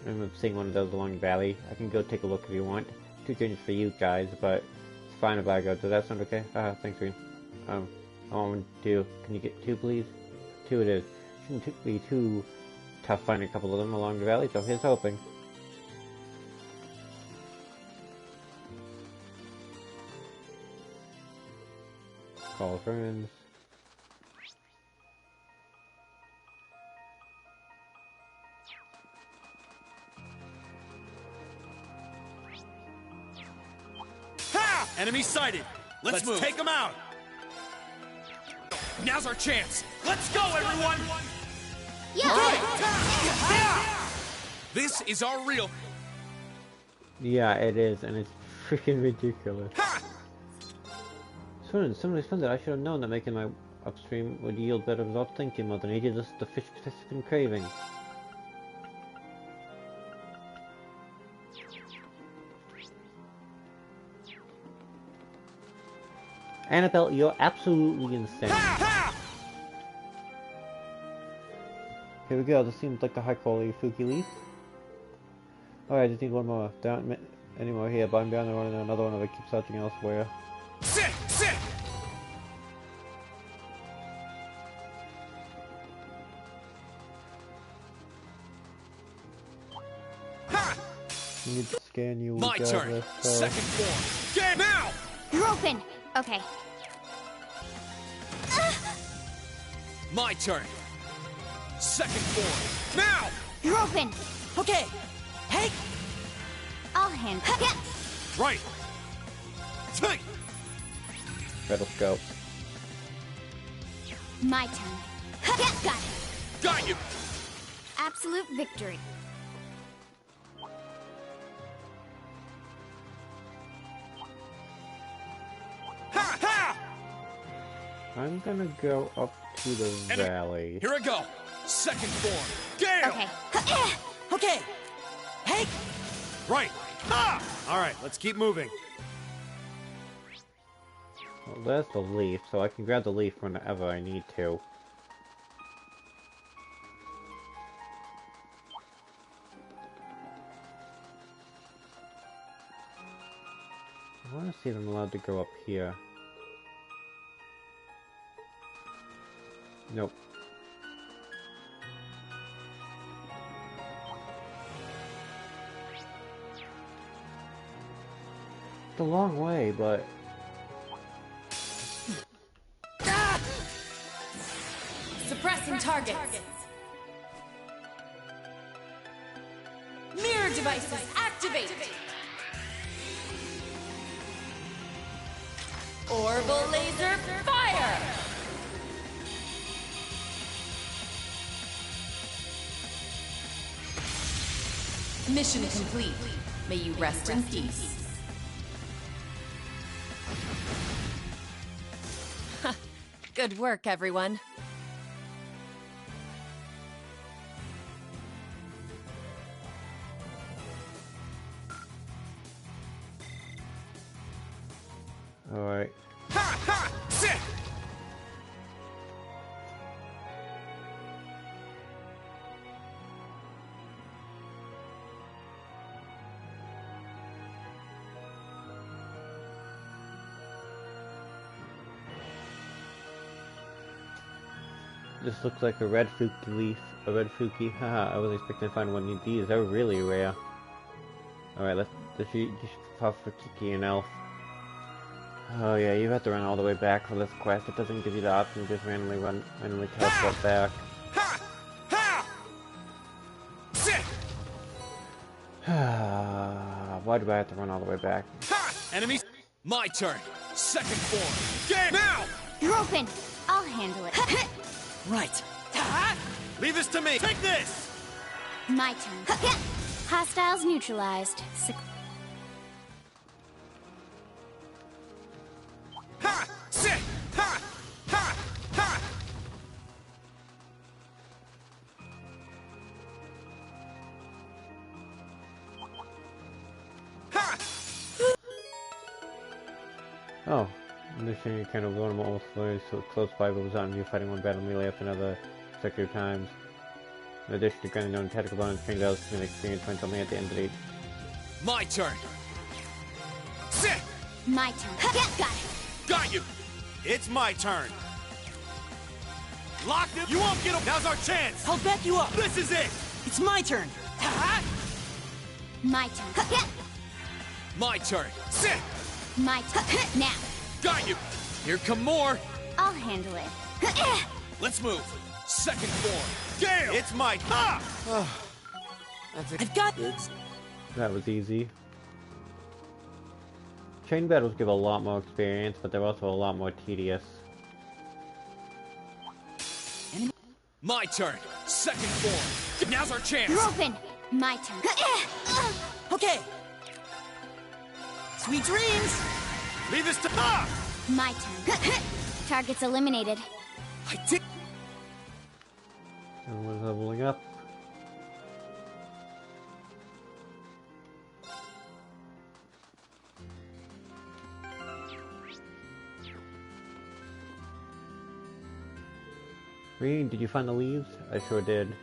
I remember seeing one of those along the valley. I can go take a look if you want. 2 changes for you guys, but it's fine if I go. Does that sound okay? Thanks, Green. I want 2. Can you get 2, please? 2 it is. Shouldn't be too tough finding a couple of them along the valley, so here's hoping. Call friends. Ha! Enemy sighted! Let's move. Take them out! Now's our chance! Let's go, everyone! Yeah! Right. This is our real... Yeah, it is, and it's freaking ridiculous. Ha! Somebody found that I should have known that making my upstream would yield better results. Thank you, Mother Nature. This is the fish has been craving. Annabelle, you're absolutely insane. Here we go. This seems like a high quality Fuki leaf. Alright, I just need one more. Don't any more here, but I'm bound to run into another one if I keep searching elsewhere. Sit! Sit! Ha! I need to scan you. My turn. Second form. Get now! You're open. Okay. My turn. Second form. Now! You're open. Okay. Hey! I'll handle it. Right. Take. Rattlescope. My turn. Got it. Got you. Absolute victory. Ha! Ha! I'm gonna go up to the valley. Here I go. Second form. Gale! Okay. Okay. Hey! Right. Ah! Alright, let's keep moving. Well, there's the leaf, so I can grab the leaf whenever I need to. I want to see if I'm allowed to go up here. Nope. It's a long way, but... Suppressing targets. Mirror devices activate. Orbital laser fire. Mission complete. May you rest in peace. Good work, everyone. All right. Ha ha! Sit! This looks like a red Fuki leaf. A red Fuki. Haha, I was expecting to find one of these. They're really rare. Alright, let's defeat Puff for Kiki and Elf. Oh yeah, you have to run all the way back for this quest. It doesn't give you the option to just randomly teleport back. Ha! Ha! Sit! Why do I have to run all the way back? Ha! Enemies? My turn. Second form. Game now! You're open. I'll handle it. Right. Leave this to me. Take this! My turn. Hostiles neutralized. Ha! Sit! Ha! Ha! Ha! Ha! Oh, mission you kind of run them almost so close by, but was on you fighting one battle melee after another consecutive times. In addition to granting known tactical bonus, trained battles can experience points only at the end of each. My turn. Sit! My turn. Got it. Got you! It's my turn. Locked him. You won't get him. Now's our chance. I'll back you up. This is it. It's my turn. My turn. My turn. Sit! My turn. Now. Got you. Here come more. I'll handle it. Let's move. Second form. Gale! It's my ha! I've got this. That was easy. Chain battles give a lot more experience, but they're also a lot more tedious. My turn. Second form. Now's our chance. You're open. My turn. Okay. Sweet dreams. Leave this to ha! My turn. Targets eliminated. I did. And we're leveling up. Green, did you find the leaves? I sure did.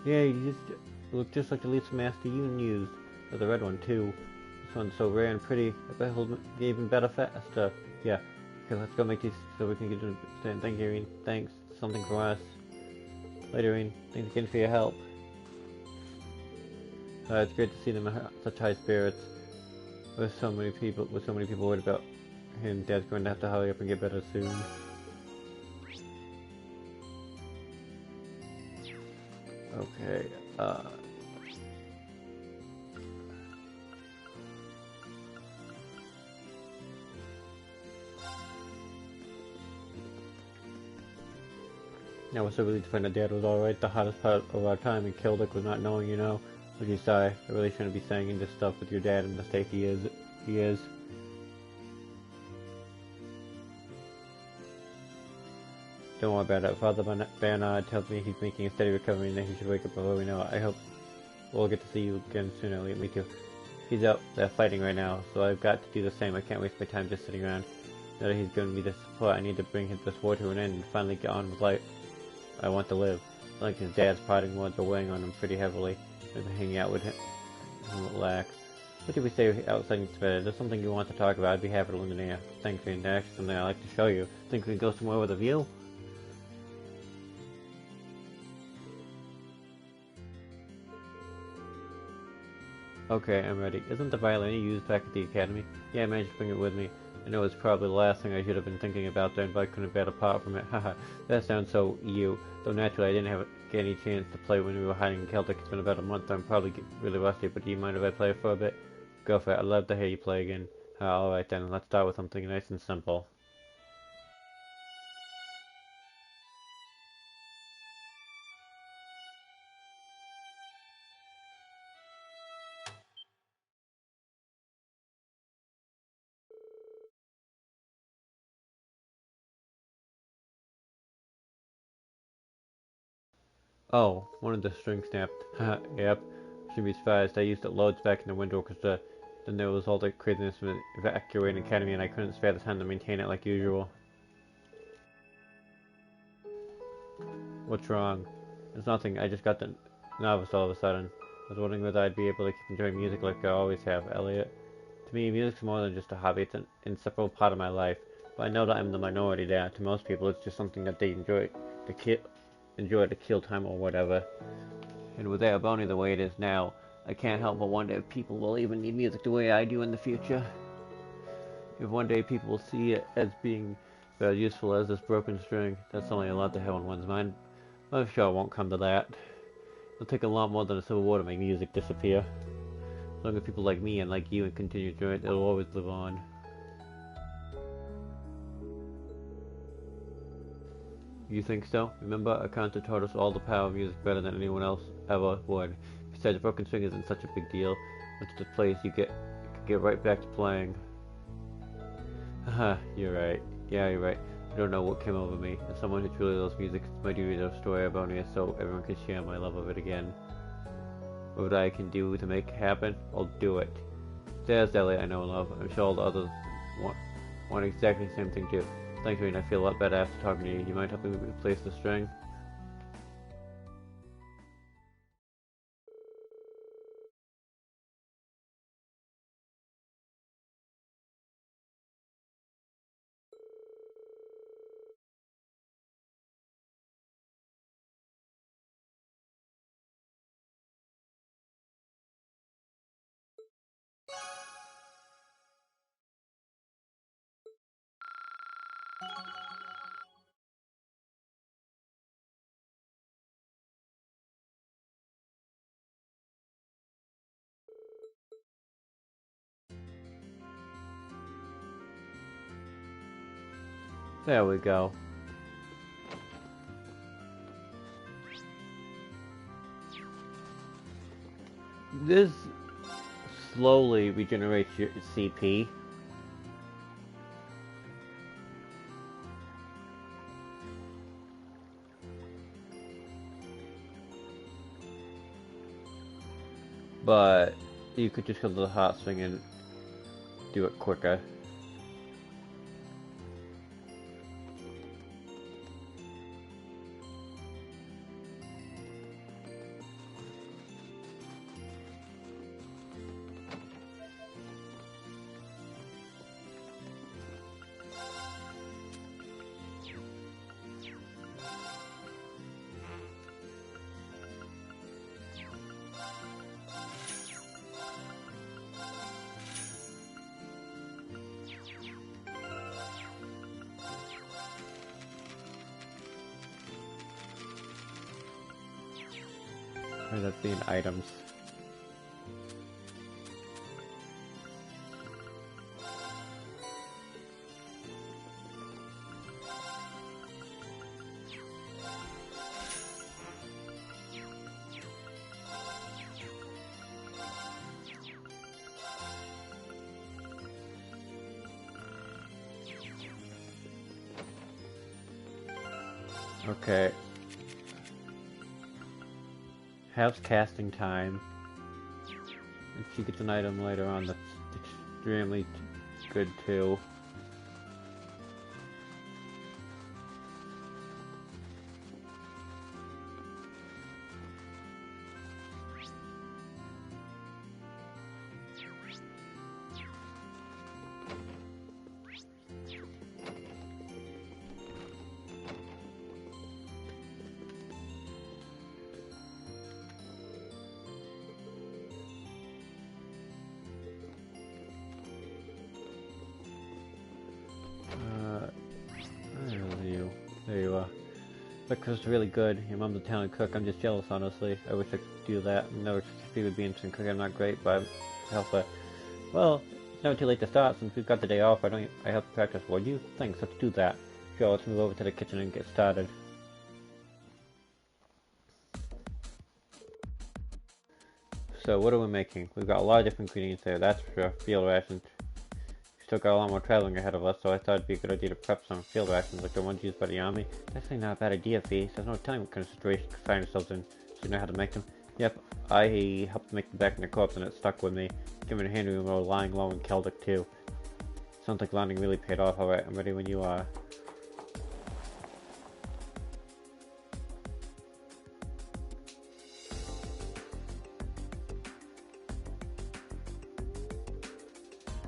Yeah, you just look just like the leaves Master Yoon used. There's a red one too. This one's so rare and pretty. I bet he'll get even better faster. Yeah. Okay, let's go make these so we can get to understand. Thank you, Irene. Thanks. Something from us. Later, Irene. Thanks again for your help. It's great to see them in such high spirits. With so many people worried about him, Dad's going to have to hurry up and get better soon. Okay, Now we're so relieved to find that Dad was alright. The hardest part of our time in Kildek was not knowing, you know. Would you sigh? I really shouldn't be saying this stuff with your dad in the state he is. Don't worry about it. Father Bernard tells me he's making a steady recovery and that he should wake up before we know it. I hope we'll get to see you again soon, Elliot. Me too. He's out there fighting right now, so I've got to do the same. I can't waste my time just sitting around. Now that he's given me the support, I need to bring this war to an end and finally get on with life. I want to live. I think his dad's parting words are weighing on him pretty heavily. I've been hanging out with him and relax. What did we say outside this bed? If there's something you want to talk about, I'd be happy to lend an ear. Thanks, and actually something I'd like to show you. Think we can go somewhere with a view? Okay, I'm ready. Isn't the violin you used back at the academy? Yeah, I managed to bring it with me. I know it's probably the last thing I should have been thinking about then, but I couldn't bet apart from it. Haha, that sounds so you. Though naturally I didn't get any chance to play when we were hiding in Celtic. It's been about a month. I'm probably really rusty, but do you mind if I play for a bit? Go for it. I'd love to hear you play again. Alright then, let's start with something nice and simple. Oh, one of the strings snapped. Haha, yep. Shouldn't be surprised. I used it loads back in the Wind Orchestra. Then there was all the craziness with Evacuating Academy, and I couldn't spare the time to maintain it like usual. What's wrong? It's nothing. I just got the nervous all of a sudden. I was wondering whether I'd be able to keep enjoying music like I always have, Elliot. To me, music's more than just a hobby. It's an inseparable part of my life. But I know that I'm the minority there. To most people, it's just something that they enjoy to kill time or whatever. And with Erebony the way it is now, I can't help but wonder if people will even need music the way I do in the future. If one day people will see it as being as useful as this broken string, that's only a lot to have on one's mind. I'm sure it won't come to that. It'll take a lot more than a civil war to make music disappear. As long as people like me and like you continue to enjoy it, it'll always live on. You think so? Remember, Akanta taught us all the power of music better than anyone else ever would. Besides, a broken string isn't such a big deal. Once it's placed, you can get right back to playing. Haha, you're right. Yeah, you're right. I don't know what came over me. As someone who truly loves music, it's my duty to restore Erebony so everyone can share my love of it again. What I can do to make it happen, I'll do it. There's Elliot I know and love. I'm sure all the others want exactly the same thing too. Thanks, Rain. I feel a lot better after talking to you. You mind helping me replace the string? There we go. This slowly regenerates your CP. But you could just go to the hot swing and do it quicker. Or that's being items. Okay. How's casting time? If she gets an item later on, that's extremely good too. There you are. Breakfast is really good. Your mom's a talented cook. I'm just jealous, honestly. I wish I could do that. I never expected to be interested in cooking. I'm not great, but I help her. Well, it's never too late to start. Since we've got the day off, I help you practice, would you? Thanks, let's do that. Sure, let's move over to the kitchen and get started. So, what are we making? We've got a lot of different ingredients there, that's for sure. Field rations. We still got a lot more traveling ahead of us, so I thought it'd be a good idea to prep some field rations like the ones used by the army. That's actually not a bad idea, Fee. There's no telling what kind of situation we could find ourselves in, so you know how to make them. Yep, I helped make them back in the corpse and it stuck with me. Give me a hand when we were lying low in Keldic too. Sounds like landing really paid off. Alright, I'm ready when you are.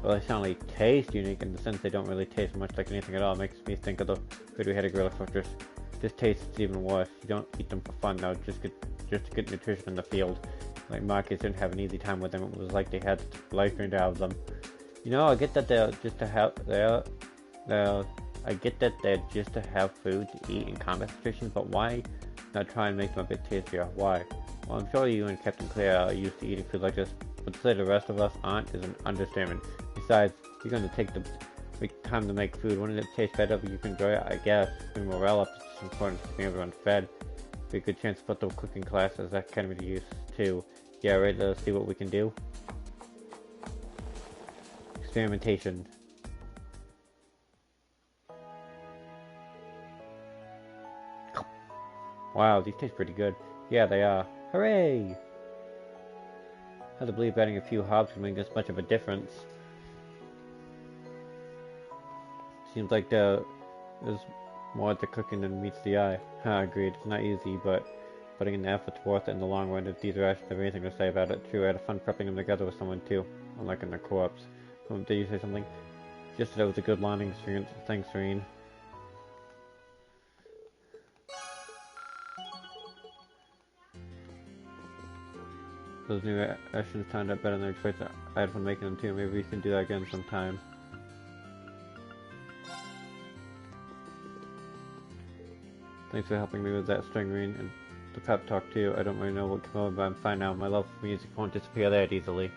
Well, they certainly taste unique in the sense they don't really taste much like anything at all. It makes me think of the food we had at Gorilla Fortress. This tastes even worse. You don't eat them for fun though, just to get nutrition in the field. Like Marcus didn't have an easy time with them. It was like they had life drained out of them. You know, I get that they're just to have I get that they're just to have food to eat in combat situations, but why not try and make them a bit tastier? Why? Well, I'm sure you and Captain Claire are used to eating food like this, but to say the rest of us aren't is an understatement. Besides, you're going to take the time to make food. Wouldn't it taste better if you can enjoy it? I guess. Bring morale up. It's important to keep everyone fed. Be a good chance to put the cooking class as academy to use too. Yeah, ready to see what we can do? Experimentation. Wow, these taste pretty good. Yeah, they are. Hooray! Hard to believe adding a few herbs can make this much of a difference. Seems like there's more to cooking than meets the eye. Agreed. It's not easy, but putting in the effort's worth it in the long run. If these rations have anything to say about it, true. I had fun prepping them together with someone too, unlike in the corpse. Did you say something? Just that it was a good learning experience. Thanks, Serene. Those new rations turned out better than I expected. I had fun making them too. Maybe we can do that again sometime. Thanks for helping me with that string reading and the pep talk too. I don't really know what came over, but I'm fine now. My love for music won't disappear that easily.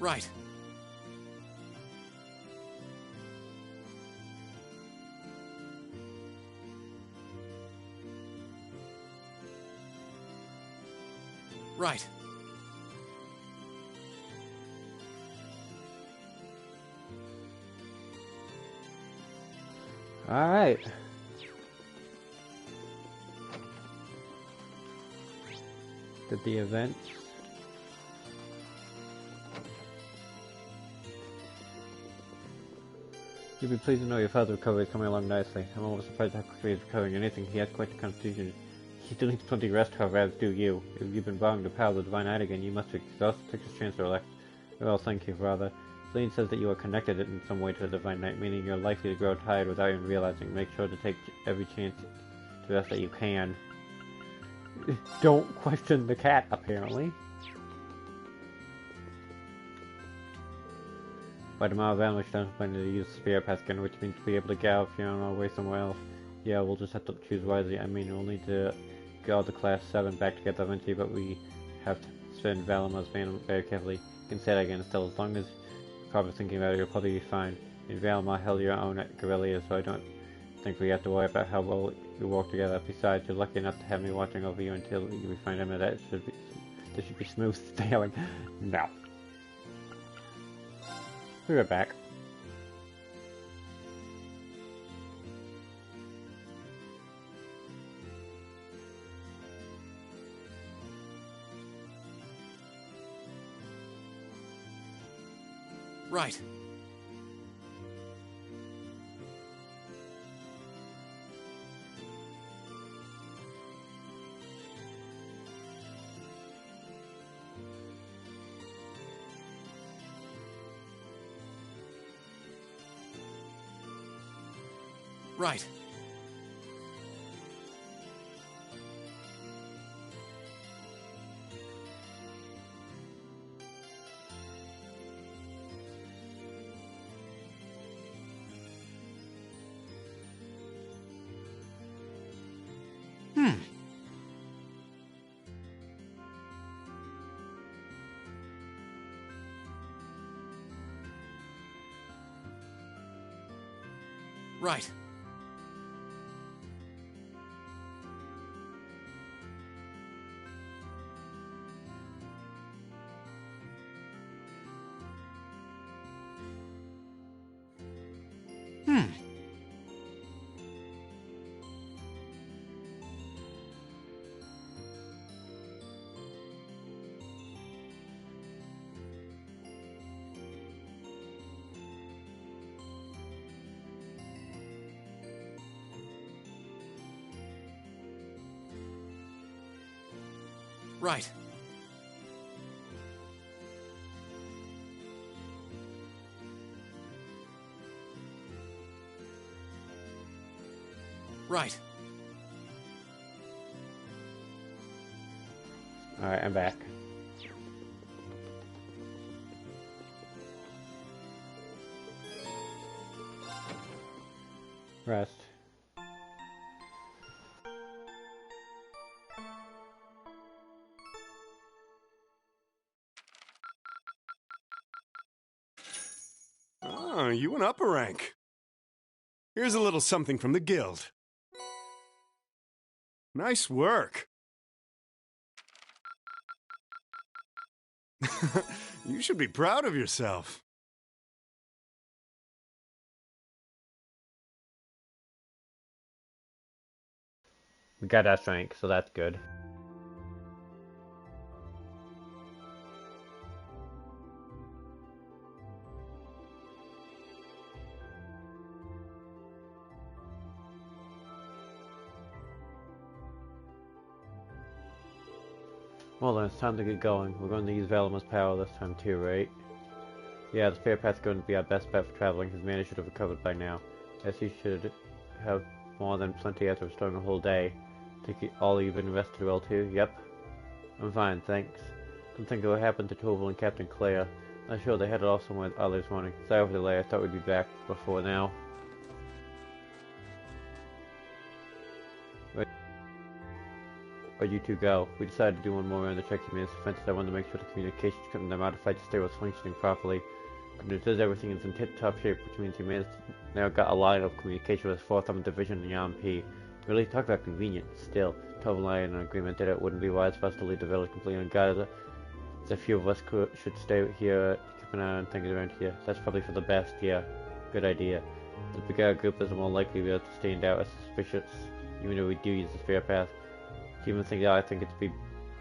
Right. Right. Alright. Did the event. You'd be pleased to know your father's recovery is coming along nicely. I'm almost surprised how quickly he's recovering. Anything, he has quite the constitution. He still needs plenty of rest, however, as do you. If you've been borrowing the power of the Divine Eye again, you must be exhausted. Take this chance to relax. Well, thank you, Father. Celine says that you are connected in some way to the Divine Knight, meaning you're likely to grow tired without even realizing. Make sure to take every chance to rest that you can. Don't question the cat, apparently. By tomorrow, Van Stam's planning to use the Spirit Pass again, which means to be able to get out if you're on our way somewhere else. Yeah, we'll just have to choose wisely. I mean, we'll need to get all the Class 7 back together eventually, but we have to spend Valamar's van very carefully. You can say that again still. As long as you're probably thinking about it, you'll probably be fine. And Valamar held your own at Guerrilla, so I don't think we have to worry about how well you work together. Besides, you're lucky enough to have me watching over you until we find him, and this should be smooth sailing. No. We're right back. Right. Right. Right. Right. Right. Alright, I'm back. Rest. Oh, you went up a rank. Here's a little something from the guild. Nice work. You should be proud of yourself. We got that strength, so that's good. Well then, it's time to get going. We're going to use Valamar's power this time too, right? Yeah, the Fair Path's going to be our best bet for traveling. His mana should have recovered by now. Yes, he should have more than plenty after restoring a whole day. Think all you've been rested well too? Yep. I'm fine, thanks. Couldn't think of what happened to Toval and Captain Claire. Not sure, they headed off somewhere early this morning. Sorry for the delay, I thought we'd be back before now. Where'd you two go? We decided to do one more round to check your man's defenses. I wanted to make sure the communications couldn't them out if I just stay was functioning properly. Good news, everything is in tip-top shape, which means your man's now got a line of communication with 4th Armored Division and the RMP. Really, talk about convenient. Still, Toval and I had an agreement that it wouldn't be wise for us to leave the village completely unguarded. A few of us should stay here, keep an eye on things around here. That's probably for the best, yeah. Good idea. The bigger group is more likely to be able to stand out as suspicious, even if we do use the Fair Path. To even think that, I think it'd be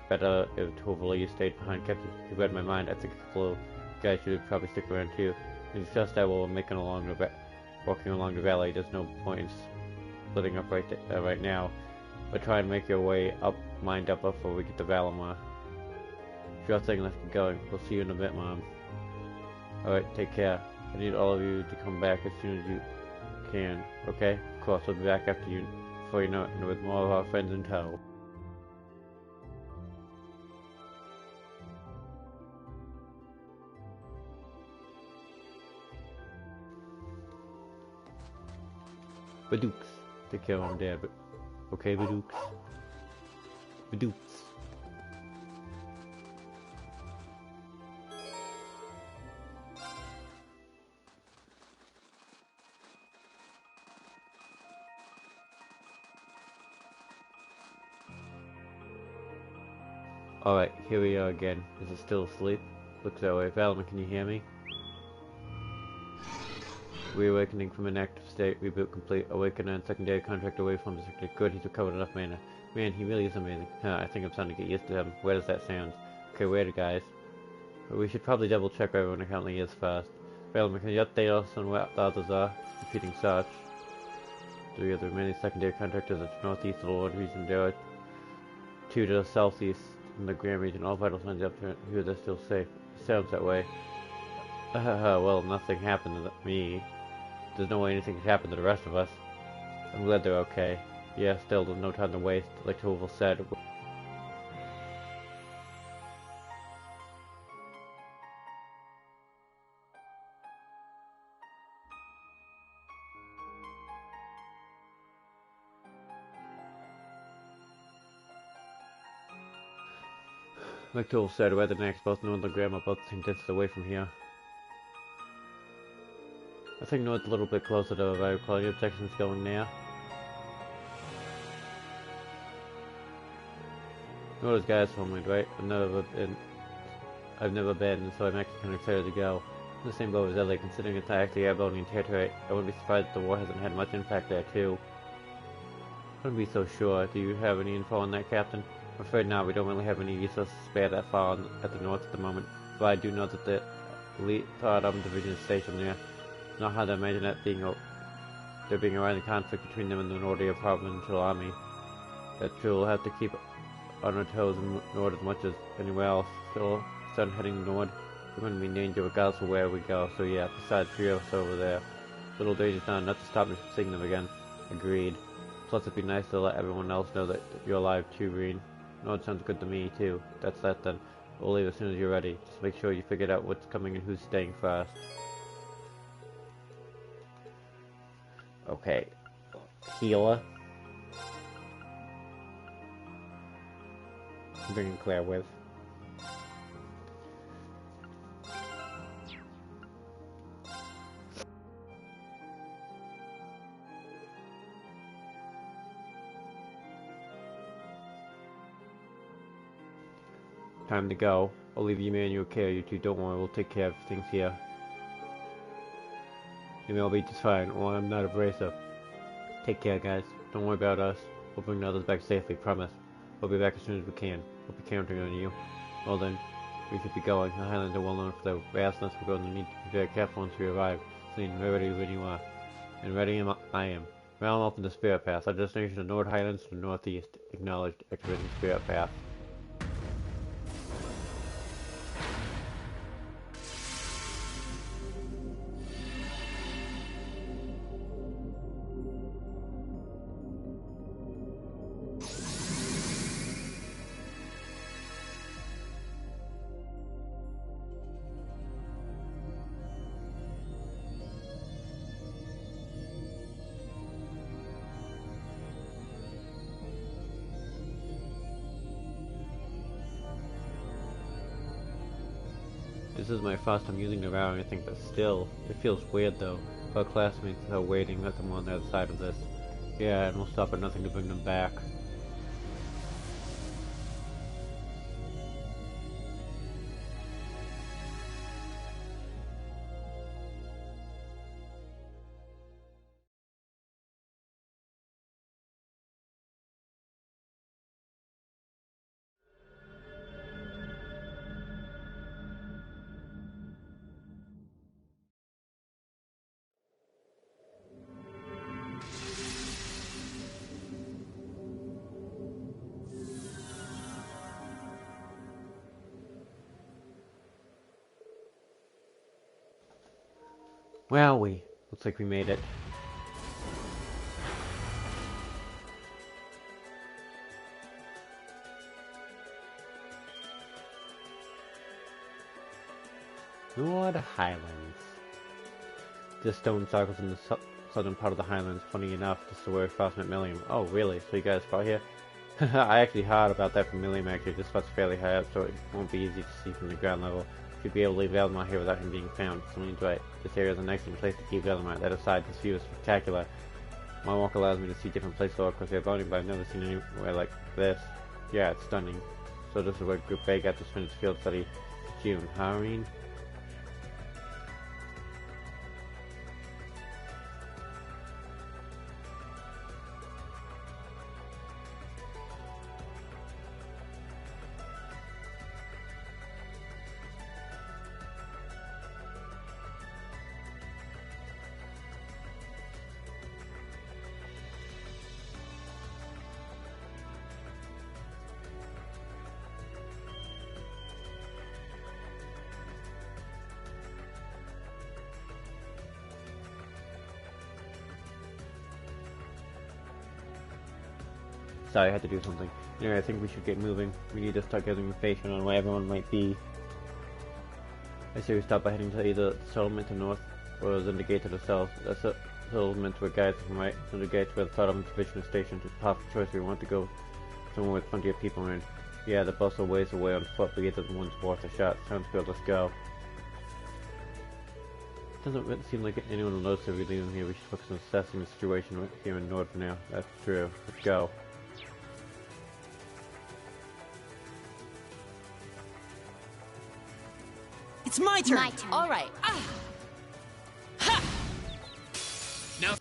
better if Toval you stayed behind. Captain, you read my mind. I think a couple of guys should probably stick around too. And it's just that while we're walking along the valley, there's no point in splitting up right now. But try and make your way up, mind up before we get to Valamar. Sure thing, let's get going. We'll see you in a bit, Mom. Alright, take care. I need all of you to come back as soon as you can, okay? Of course, we'll be back after you, before you know it, and with more of our friends in tow. Badooks. Take care of him, Dad, but... Okay, Badooks. Badooks. Alright, here we are again. Is it still asleep? Looks that way. Valamar, can you hear me? Reawakening from an active state, reboot complete, awaken and secondary contract away from the sector. Good, he's recovered enough mana. Man, he really is amazing. I think I'm starting to get used to him. Where does that sound? Okay, where to guys? But we should probably double check where everyone currently is first. Bellamy, can you update us on what the others are? Repeating search. Do we have the remaining secondary contractors at the northeast of the Lord region? There are 2 to the southeast in the Grand region. All vital signs up here, they're still safe. It sounds that way. Well, nothing happened to me. There's no way anything could happen to the rest of us. I'm glad they're okay. Yeah, still, there's no time to waste. Like Toval said. Like Toval said, Weather and X both know the Gram are both the same distance away from here. I think North's a little bit closer to if I recall. Your section's going there. North is Gaia's homeland, right? I've never been, so I'm actually kind of excited to go. The same boat as LA, considering it's actually Avalonian territory. I wouldn't be surprised if the war hasn't had much impact there too. I wouldn't be so sure. Do you have any info on that, Captain? I'm afraid not. We don't really have any resources to spare that far at the north at the moment. But I do know that the elite Third Division is stationed there. Not hard to imagine that there being a rising conflict between them and the Nordia Provincial Army. That true, we'll have to keep on our toes in Nord as much as anywhere else. Still, start heading north. We're going to be in danger regardless of where we go. So yeah, besides 3 of us over there. Little danger's not enough to stop me from seeing them again. Agreed. Plus it'd be nice to let everyone else know that you're alive too, Green. No, it sounds good to me too. That's that then. We'll leave as soon as you're ready. Just make sure you figured out what's coming and who's staying first. Okay. Healer. I'm bringing Claire with. Time to go. I'll leave you manual care. You two, don't worry. We'll take care of things here. Maybe I'll be just fine. Well, I'm not abrasive. Take care, guys. Don't worry about us. We'll bring the others back safely, promise. We'll be back as soon as we can. We'll be counting on you. Well then, we should be going. The Highlands are well known for their vastness. We're going to need to be very careful once we arrive. So you're ready when you are. And ready I am. Realm open the Spirit Path. Our destination is the North Highlands to the northeast. Acknowledged. Activating Spirit Path. This is my first time using the route or anything, but still, it feels weird though. Our classmates are waiting at them on the other side of this. Yeah, and we'll stop at nothing to bring them back. Wowee. Looks like we made it. North Highlands. This stone circles in the southern part of the Highlands. Funny enough, this is where we first met Millium. Oh, really? So you guys fought here? I actually heard about that from Millium, actually. This spot's fairly high up, so it won't be easy to see from the ground level. You'd be able to leave Valdemar here without him being found. Someone's right. This area is an excellent place to keep Valdemar. That aside, this view is spectacular. My walk allows me to see different places all across the Avonian, but I've never seen anywhere like this. Yeah, it's stunning. So this is where Group A got to spend its field study in June, huh, Irene? Sorry, I had to do something. Anyway, I think we should get moving. We need to start getting information on where everyone might be. I say we start by heading to either the settlement to the north or the gate to the south. That's the settlement where guides from right, and the gate where the settlement division is stationed. It's part of the choice we want to go somewhere with plenty of people in. Yeah, the bus will ways away on foot, but either one's worth a shot. Sounds good, let's go. Doesn't really seem like anyone will notice if we leave here. We should focus on assessing the situation here in Nord for now. That's true. Let's go. It's my turn! My turn. All right. Now,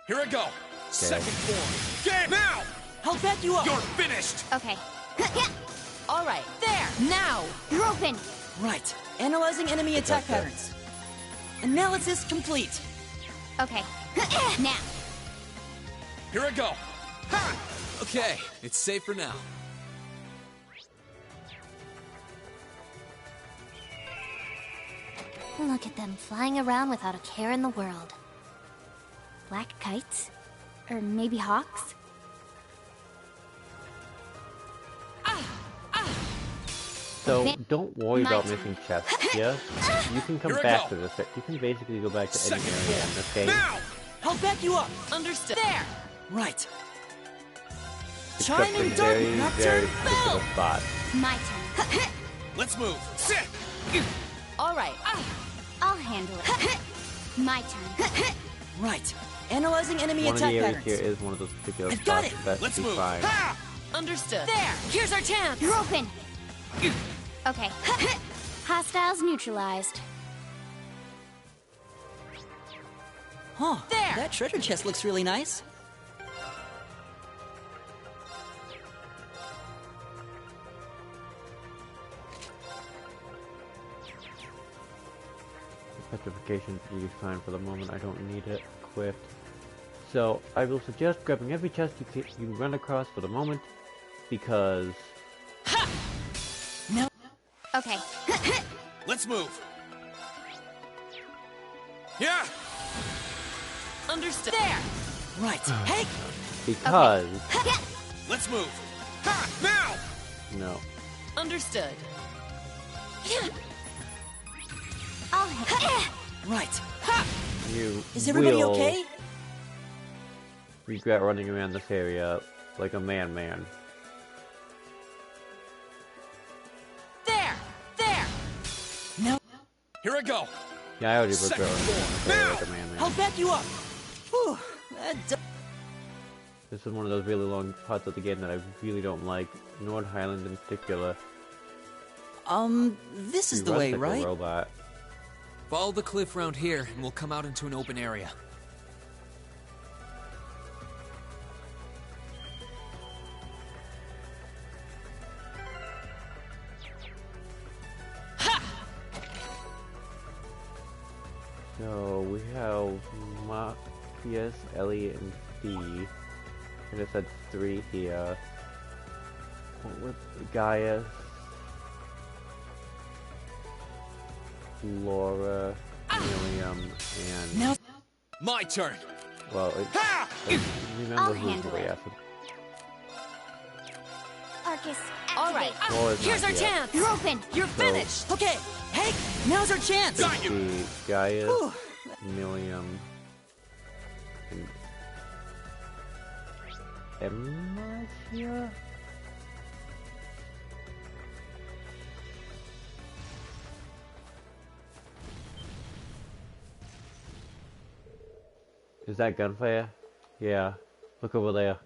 here I go. Second form. Get now! I'll back you up! You're finished! Okay. All right. There. Now. You're open! Right. Analyzing enemy attack patterns. Analysis complete. Okay. Now. Here I go. Ha! Okay, it's safe for now. Look at them flying around without a care in the world. Black kites? Or maybe hawks? So, don't worry about My missing chests, yeah? You can come Here I back go. to this. You can basically go back to any Second area in this game. Now! I'll back you up! Understood. There. Right. Except Chiming for dart, very, nocturne very bell! particular spots. My turn. Let's move. Sit! All right. I'll handle it. My turn. Right. Analyzing enemy One of the attack areas patterns. here is one of those particular I've got spots. it. That Let's should be move. fine. Ha! Understood. There. Here's our chance. You're open! Okay. Hostiles neutralized. Huh. There. That treasure chest looks really nice. Petrification is fine for the moment. I don't need it equipped. So I will suggest grabbing every chest you can run across for the moment, because No. Okay. Let's move. Yeah! Understood. There. Right. Hey! because Let's move. Ha! Now! no. Understood. I'll hit. Right. You Is everybody will okay? regret running around this area like a man. There. There. No. Here I go. Yeah, I already regret Second running around this area like a man. I'll back you up. Whew. This is one of those really long parts of the game that I really don't like. Nord Highland in particular. This is He the runs way, like right? a robot. Follow the cliff round here, and we'll come out into an open area. So we have Matthias, Ellie, and Dee. I just had 3 here. What was Gaius? Laura, William, and Now. My turn. well, Ha! remember I'll who's handle the way it. after. Arcus, All right. activate. Laura's Here's not our yet. chance. You're open. You're finished. Okay. Hey, now's our chance. Got you. See Gaius, Whew. Milliam, and Emma here? Is that gunfire? Yeah. Look over there.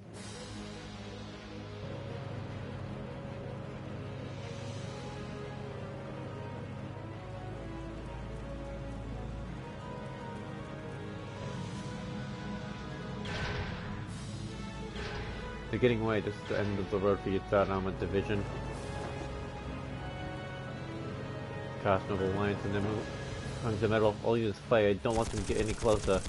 They're getting away. This is the end of the road for your third armored division. Cast Noble Alliance and then comes the metal. All you is fire. Don't let them get any closer.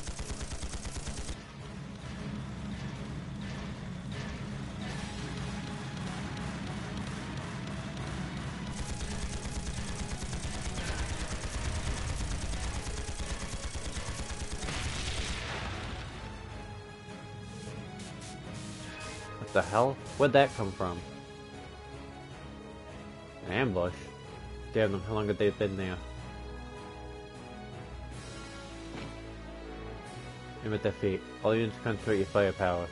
the hell? Where'd that come from? An ambush? Damn them, how long have they been there? Aim at their feet. All units concentrate your firepower.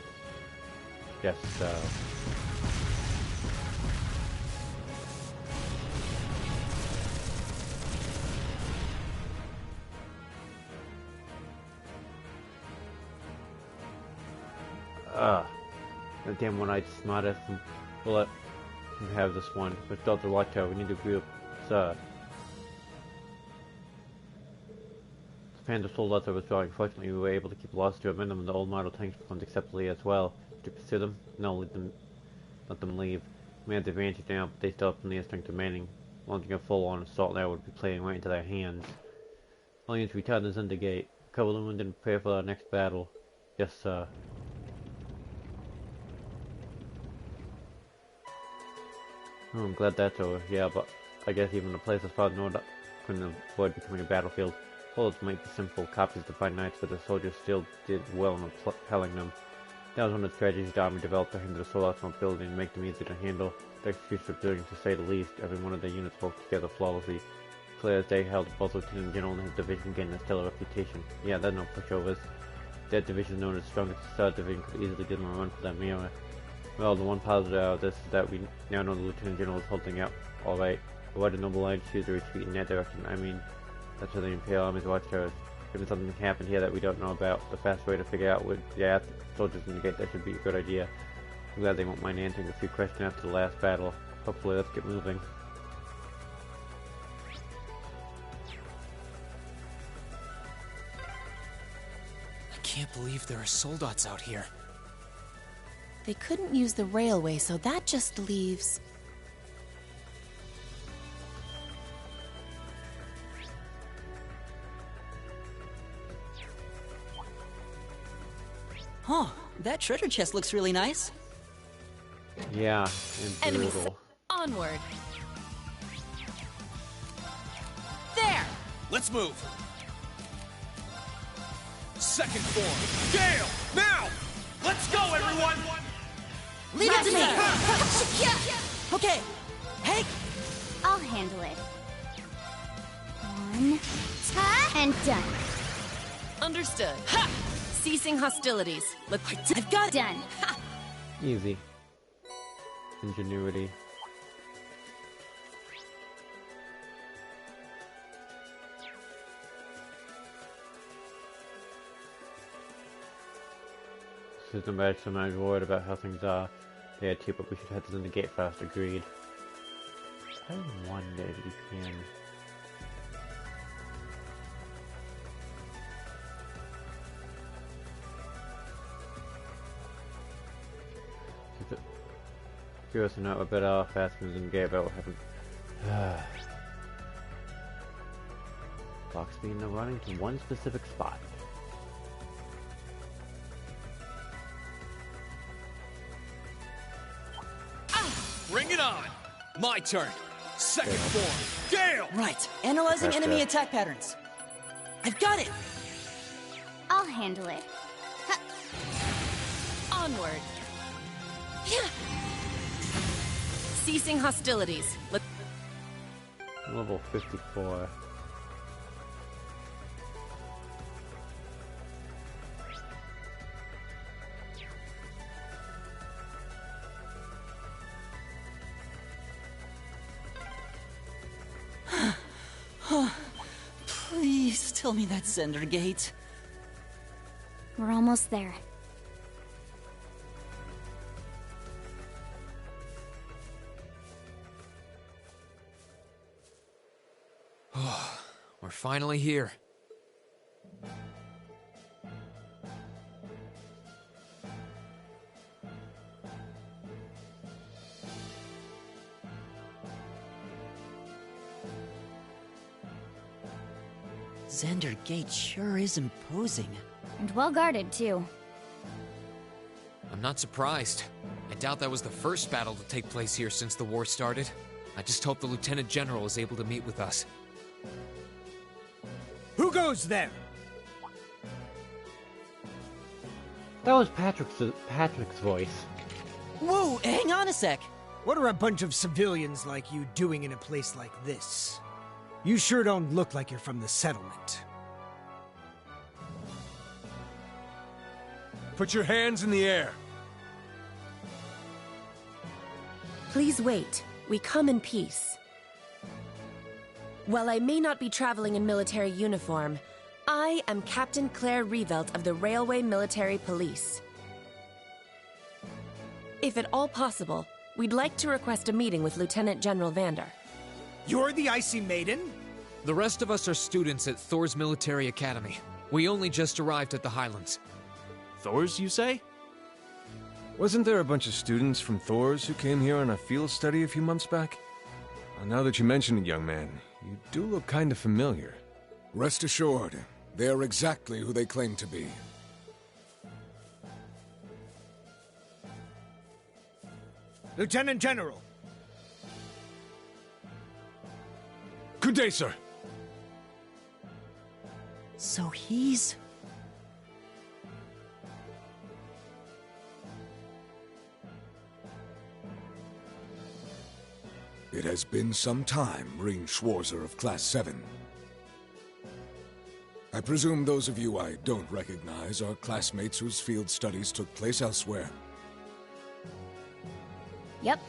Yes, so. That damn one-eyed smartass from Bullet can have this one. But still the watch tower, we need to group, sir. Japan just told us I was drawing. Fortunately, we were able to keep losses to a minimum. The old model tanks performed acceptably as well. Did you pursue them? No, let them leave. We had the advantage now, but they still have plenty of strength remaining. Launching a full-on assault now would be playing right into their hands. All units return to Zender Gate. Cover the wounded and prepare for our next battle. Yes, sir. Oh, I'm glad that's over. Yeah, but I guess even the place as far as north couldn't avoid becoming a battlefield. Bullets might be simple copies to find knights, but the soldiers still did well in repelling them. That was one of the strategies the army developed to hinder the Solar's mobility and make them easier to handle. The execution of doing, to say the least. Every one of their units worked together flawlessly. Clear as day held both Lieutenant General and his division gained a stellar reputation. Yeah, there's no pushovers. That division, known as the strongest third division, could easily give them a run for that mirror. Well, the one positive out of this is that we now know the Lieutenant General is holding out alright. But why did Noble Alliance choose to retreat in that direction? I mean, that's where the Imperial Army's watchtowers. If something happened here that we don't know about, the fast way to figure out would soldiers in the gate, that should be a good idea. I'm glad they won't mind answering a few questions after the last battle. Hopefully, let's get moving. I can't believe there are soldats out here. They couldn't use the railway, so that just leaves... Huh, that treasure chest looks really nice. Yeah, and Enemies. brutal. Onward. There! Let's move. Second form. Gale! Now! Let's go, everyone! Leave it to me! Okay, hey! I'll handle it. One, and done. Understood. Ha! Ceasing hostilities. I've got it! Done. Easy. Ingenuity. System badge, so I'm worried about how things are. They are too, but we should head to the gate fast. Agreed. I wonder if you can. Curious to know a bit how fast than gave out what happened. Clock speed and running to one specific spot. Bring it on! My turn. Second form. Gale! Right, analyzing Gotcha. enemy attack patterns. I've got it! I'll handle it. Onward. Yeah. Ceasing hostilities. Level 54. Please tell me that's Zender Gate. We're almost there. We're finally here. Zender Gate sure is imposing. And well guarded, too. I'm not surprised. I doubt that was the first battle to take place here since the war started. I just hope the Lieutenant General is able to meet with us. Who goes there? That was Patrick's voice. Whoa, hang on a sec! What are a bunch of civilians like you doing in a place like this? You sure don't look like you're from the settlement. Put your hands in the air. Please wait. We come in peace. While I may not be traveling in military uniform, I am Captain Claire Revelt of the Railway Military Police. If at all possible, we'd like to request a meeting with Lieutenant General Vander. You're the Icy Maiden? The rest of us are students at Thor's Military Academy. We only just arrived at the Highlands. Thor's, you say? Wasn't there a bunch of students from Thor's who came here on a field study a few months back? Well, now that you mention it, young man, you do look kind of familiar. Rest assured, they are exactly who they claim to be. Lieutenant General! Good day, sir. So he's... It has been some time, Rean Schwarzer of Class 7. I presume those of you I don't recognize are classmates whose field studies took place elsewhere. Yep.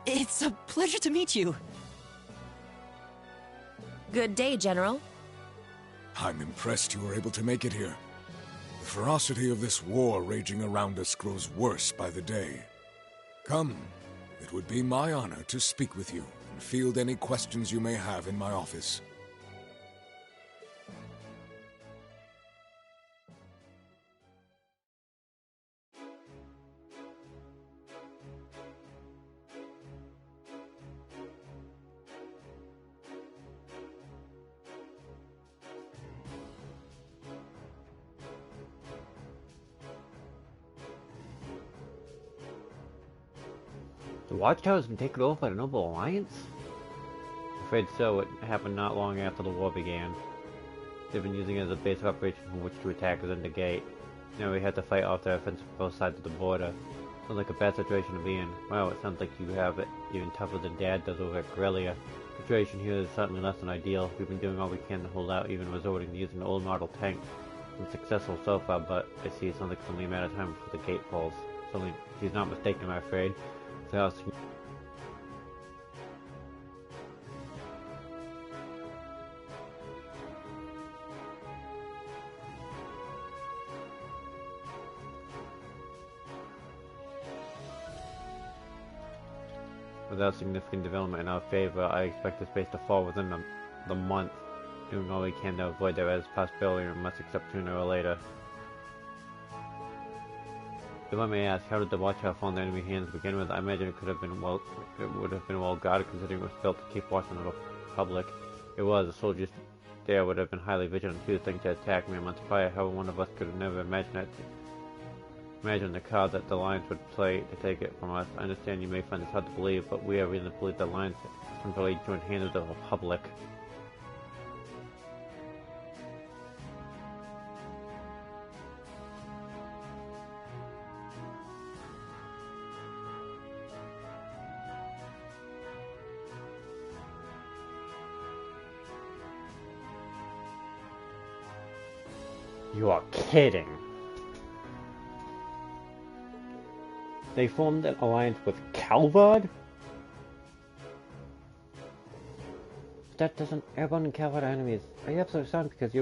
It's a pleasure to meet you. Good day, General. I'm impressed you were able to make it here. The ferocity of this war raging around us grows worse by the day. Come, it would be my honor to speak with you and field any questions you may have in my office. The Watchtower has been taken over by the Noble Alliance? Afraid so. It happened not long after the war began. They've been using it as a base of operation from which to attack us in the gate. Now we have to fight off their offensive both sides of the border. Sounds like a bad situation to be in. Wow, it sounds like you have it even tougher than Dad does over at Corellia. The situation here is certainly less than ideal. We've been doing all we can to hold out, even resorting to using the old model tank. Been successful so far, but I see it sounds like it's only a matter of time before the gate falls. Certainly, she's not mistaken, I'm afraid. So without significant development in our favor, I expect this base to fall within the month, doing all we can to avoid there as possibility and must accept sooner or later. If I may ask, how did the Watchtower fall in the enemy hands to begin with? I imagine it would have been well guarded, considering it was built to keep watch on the public. It was. The soldiers there would have been highly vigilant too, thinking to attack me a month prior. However, one of us could have never imagined the card that the Alliance would play to take it from us. I understand you may find this hard to believe, but we have reason to believe the Alliance can really join hands with the Republic. You are kidding. They formed an alliance with Calvard? That doesn't... Airborne and Calvard are enemies. Are you absolutely certain? Because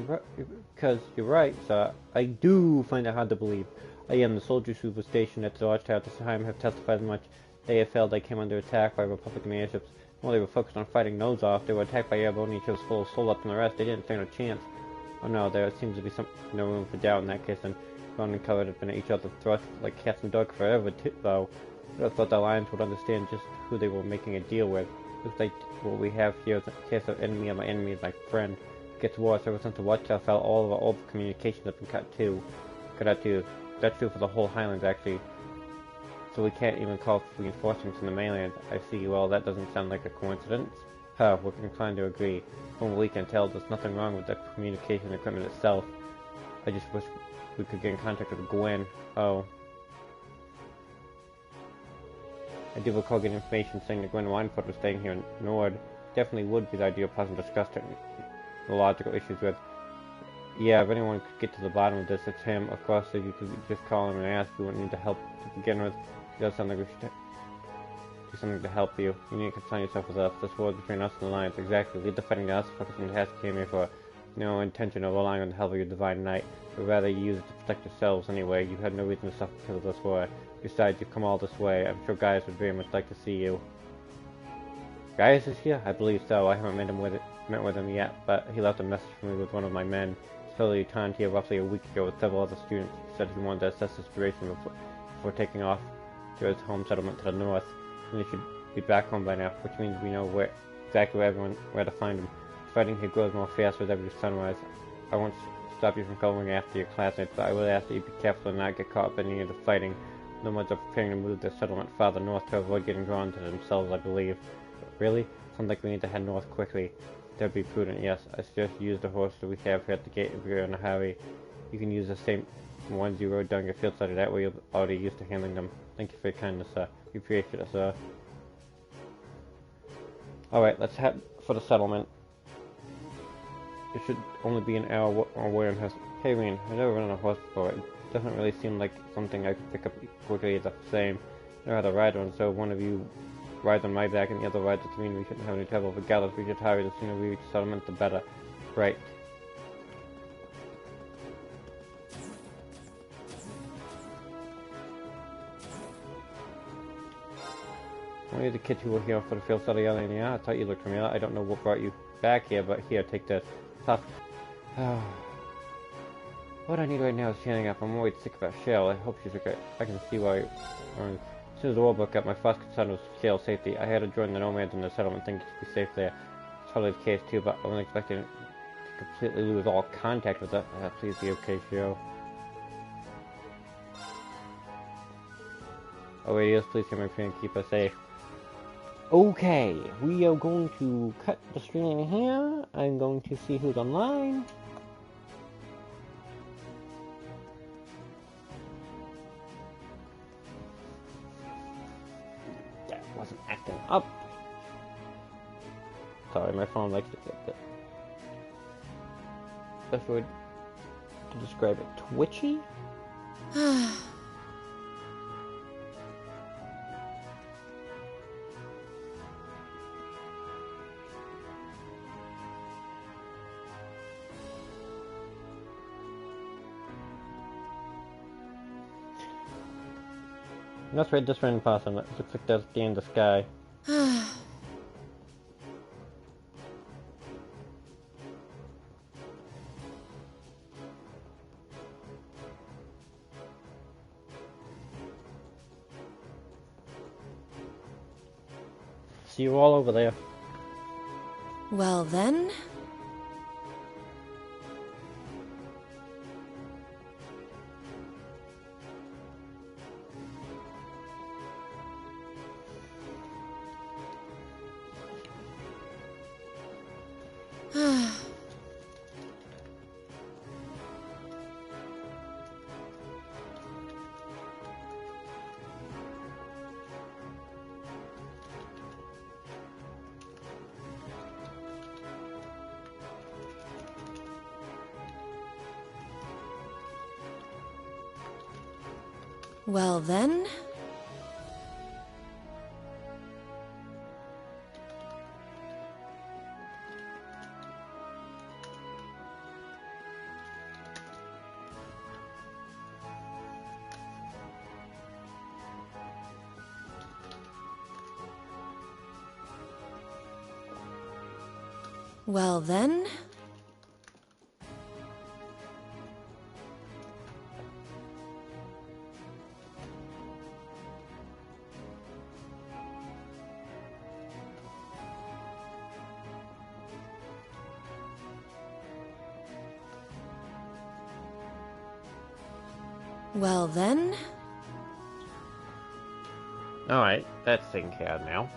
you're right, sir. I do find it hard to believe. The soldiers who were stationed at the Watchtower at this time have testified as much. They have felt they came under attack by Republican airships. While they were focused on fighting those off, they were attacked by airborne airships full of soul left than the rest. They didn't stand a chance. Oh no, there seems to be no room for doubt in that case, and Ron and Calvard have been at each other's throats like cats and dogs forever, though. I thought the Alliance would understand just who they were making a deal with. Looks like what we have here is a case of enemy of my enemy is my friend. It gets worse. Ever since the Watchtower fell, all the communications have been cut out too. That's true for the whole Highlands, actually. So we can't even call for reinforcements from the mainland. I see. Well, that doesn't sound like a coincidence. We're inclined to agree. From what we can tell, there's nothing wrong with the communication equipment itself. I just wish we could get in contact with Gwen. Oh. I do recall getting information saying that Gwen Wynford was staying here in Nord. Definitely would be the ideal person to discuss technological issues with. Yeah, if anyone could get to the bottom of this, it's him. Of course, if you could just call him and ask, we wouldn't need to help to begin with. It does sound like we should do something to help you. You need to concern yourself with us. This war between us and the Alliance. Exactly. Lead the fighting to us, focus on the task you came here for. No intention of relying on the help of your Divine Knight, but rather you use it to protect yourselves anyway. You had no reason to suffer because of this war. Besides, you've come all this way. I'm sure Gaius would very much like to see you. Gaius is here? I believe so. I haven't met with him yet, but he left a message for me with one of my men. He returned here roughly a week ago with several other students. He said he wanted to assess the situation before taking off to his home settlement to the north. And he should be back home by now, which means we know exactly where to find him. Fighting here grows more fast with every sunrise. I won't stop you from going after your classmates, but I would ask that you be careful to not get caught up in any of the fighting. Nomads are preparing to move their settlement farther north to avoid getting drawn to themselves, I believe. Really? Sounds like we need to head north quickly. That'd be prudent, yes. I suggest you use the horse that we have here at the gate if you're in a hurry. You can use the same ones you rode during your field study. That way you're already used to handling them. Thank you for your kindness, sir. We appreciate it, sir. Alright, let's head for the settlement. It should only be an hour away on horse. Hey, Reen, I've never ridden on a horse before. It doesn't really seem like something I could pick up quickly as the same. I know how to ride one, so if one of you rides on my back and the other rides at me, we shouldn't have any trouble. Regardless, we should hurry. The sooner we reach the settlement, the better. Right. One of the kids who were here for the field study earlier in the year. I thought you looked familiar. I don't know what brought you back here, but here, take this. Tough. What I need right now is cheering up. I'm worried sick about Shale. I hope she's okay. I can see why. As soon as the war broke up, my first concern was Shale's safety. I had to join the nomads in the settlement thinking she'd be safe there. It's probably the case too, but I wasn't expecting to completely lose all contact with her. Please be okay, Shale. Oh, radios, please come up here and keep us safe. Okay, we are going to cut the stream here. I'm going to see who's online. That wasn't acting up. Sorry, my phone likes to get the best word to describe it. Twitchy? Let's read this random person. It looks like that's the end of the sky. See you all over there. Well then... Well then... Well then... Well then... Alright, that's taken care of now.